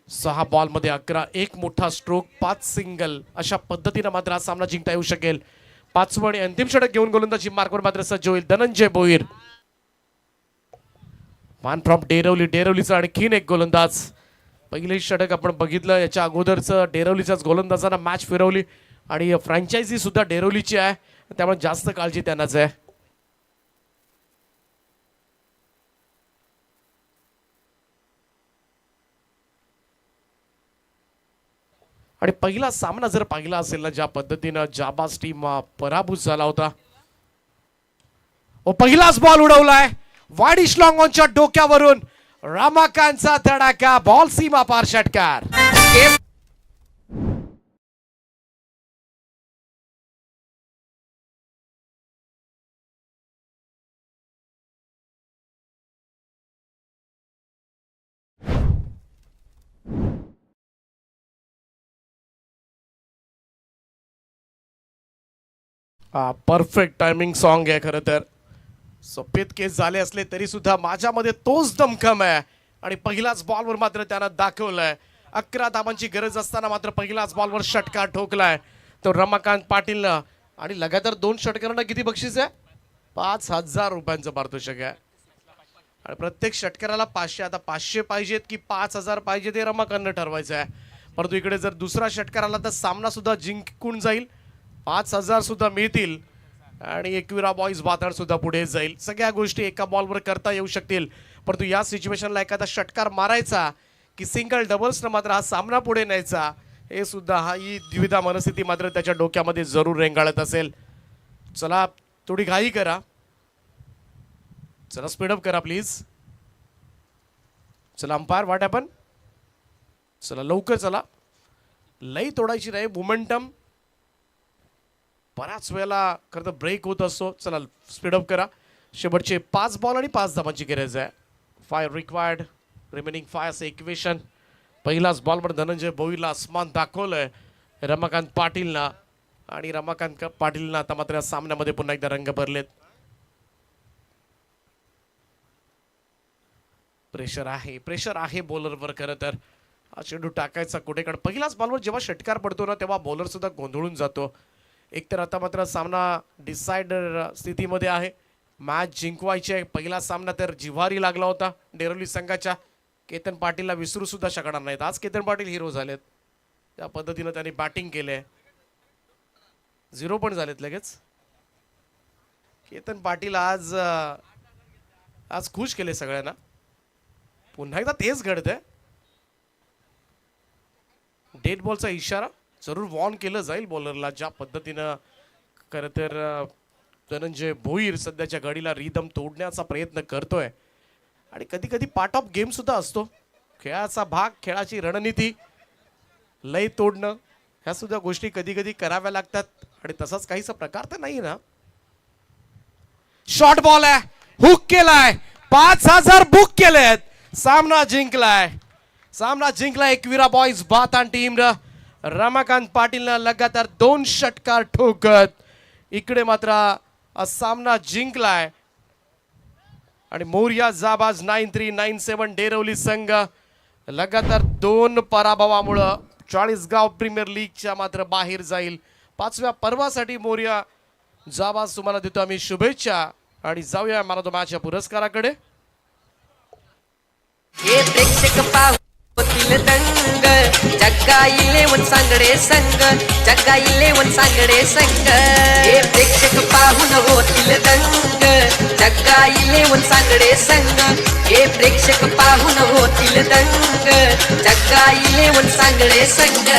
6 बॉलमध्ये 11. एक मोठा स्ट्रोक 5 सिंगल अशा पद्धतीने मात्र हा सामना जिंकता येऊ शकेल. 5वं आणि अंतिम षटक घेऊन गोलंदाजी मार्कवर मात्र सज्ज होईल धनंजय भोईर. मान फ्रॉम डेरवली. डेरवलीचा आणखीन एक गोलंदाज. पहिले षटक आपण बघितलं, याच्या अगोदरचं डेरवलीच्याच गोलंदाजांना मॅच फिरवली आणि फ्रँचायझी सुद्धा डेरवलीची आहे, त्यामुळे जास्त काळजी त्यांनाच आहे. आणि पहिला सामना जर पाहिला असेल ना ज्या पद्धतीनं जाबाज टीम पराभूत झाला होता. पहिलाच बॉल उडवलाय वाडिश लॉंग ऑनच्या डोक्यावरून. रमाकांतचा धडाका. बॉल सीमा पार षटकार. परफेक्ट टायमिंग सॉन्ग आहे खरं तर. सफेद केस झाले असले तरी सुद्धा माझ्यामध्ये तोच दमखम आहे आणि पहिल्याच बॉलवर मात्र त्यानं दाखवलंय. 11 धावांची गरज असताना मात्र पहिल्याच बॉलवर षटकार ठोकलाय तो रमाकांत पाटीलनं. आणि लगातार 2 षटकारांना किती बक्षीस आहे? 5000 रुपयांचं पारितोषिक आहे. आणि प्रत्येक षटकाराला 500. आता 500 पाहिजेत की 5000 पाहिजे ते रमाकांतनं ठरवायचं आहे. परंतु इकडे जर दुसरा षटकार आला तर सामना सुद्धा जिंकून जाईल. 5000 सुद्धा मिळतील आणि एकविरा बॉईज बाताड सुद्धा पुढे जाईल. सगळ्या गोष्टी एका बॉलवर करता येऊ शकतील. परंतु या सिच्युएशनला एखादा षटकार मारायचा की सिंगल डबल्सनं मात्र हा सामना पुढे न्यायचा, हे सुद्धा ही द्विधा मनस्थिती मात्र त्याच्या डोक्यामध्ये जरूर रेंगाळत असेल. चला थोडी घाई करा. चला स्पीडअप करा प्लीज. चला अंपायर व्हॉट हॅपन. चला लवकर चला. लई तोडायची नाही. मोमेंटम बऱ्याच वेळेला खरं तर ब्रेक होत असतो. चला स्पीडअप करा. शेवटचे 5 बॉल आणि 5 धावांची गरज आहे. 5 रिक्वायर्ड. रिमेनिंग 5 असं इक्वेशन. पहिलाच बॉलवर धनंजय भोईरला आसमान दाखवलंय रमाकांत पाटीलना आणि रमाकांत पाटीलना आता मात्र या सामन्यामध्ये पुन्हा एकदा रंग भरलेत. प्रेशर आहे बॉलरवर खरं तर. हा चेंडू टाकायचा कुठे, कारण पहिलाच बॉलवर जेव्हा षटकार पडतो ना तेव्हा बॉलर सुद्धा गोंधळून जातो. एकतर आता मात्र सामना डिसाइडर स्थितीमध्ये आहे. मॅच जिंकवायची आहे. पहिला सामना तर जिव्हारी लागला होता डेरवली संघाच्या. केतन पाटीलला विसरू सुद्धा शकणार नाहीत. आज केतन पाटील हिरो झालेत. त्या पद्धतीनं त्यांनी बॅटिंग केले. 0 पण झालेत लगेच. केतन पाटील आज खुश केले सगळ्यांना. पुन्हा एकदा तेच घडतंय. डेड बॉलचा इशारा जरूर वॉर्न केलं जाईल बॉलरला. ज्या पद्धतीनं खरं तर धनंजय भोईर सध्याच्या घडीला रिदम तोडण्याचा प्रयत्न करतोय. आणि कधी कधी पार्ट ऑफ गेम सुद्धा असतो. खेळाचा भाग, खेळाची रणनीती, लय तोडणं, ह्या सुद्धा गोष्टी कधी कधी कराव्या लागतात. आणि तसाच काहीसा प्रकार तर नाही ना. शॉर्ट बॉल आहे, हुक केलाय, 5000 बुक केलेत. सामना जिंकलाय. 21विरा बॉईज भातान टीम रमाकांत पाटीलनं लगातार 2 षटकार ठोकत इकडे मात्र सामना जिंकलाय. आणि मोरिया जाबाज 9397 डेरवली संघ लगातार 2 पराभवामुळं चाळीसगाव प्रीमियर लीगच्या मात्र बाहेर जाईल. 5व्या पर्वासाठी मोरिया जाबाज तुम्हाला देतो आम्ही शुभेच्छा. आणि जाऊया मॅन ऑफ द मॅच या पुरस्काराकडे. हे प्रेक्षक पाहतील दंग, जग्गा 11 सांगडे संघ, जग्गा 11 सांगडे संघ. हे प्रेक्षक पाहून होतील दंग, जग्गा 11 सांगडे संघ. हे प्रेक्षक पाहून होतील दंग, जग्गा 11 सांगडे संघ.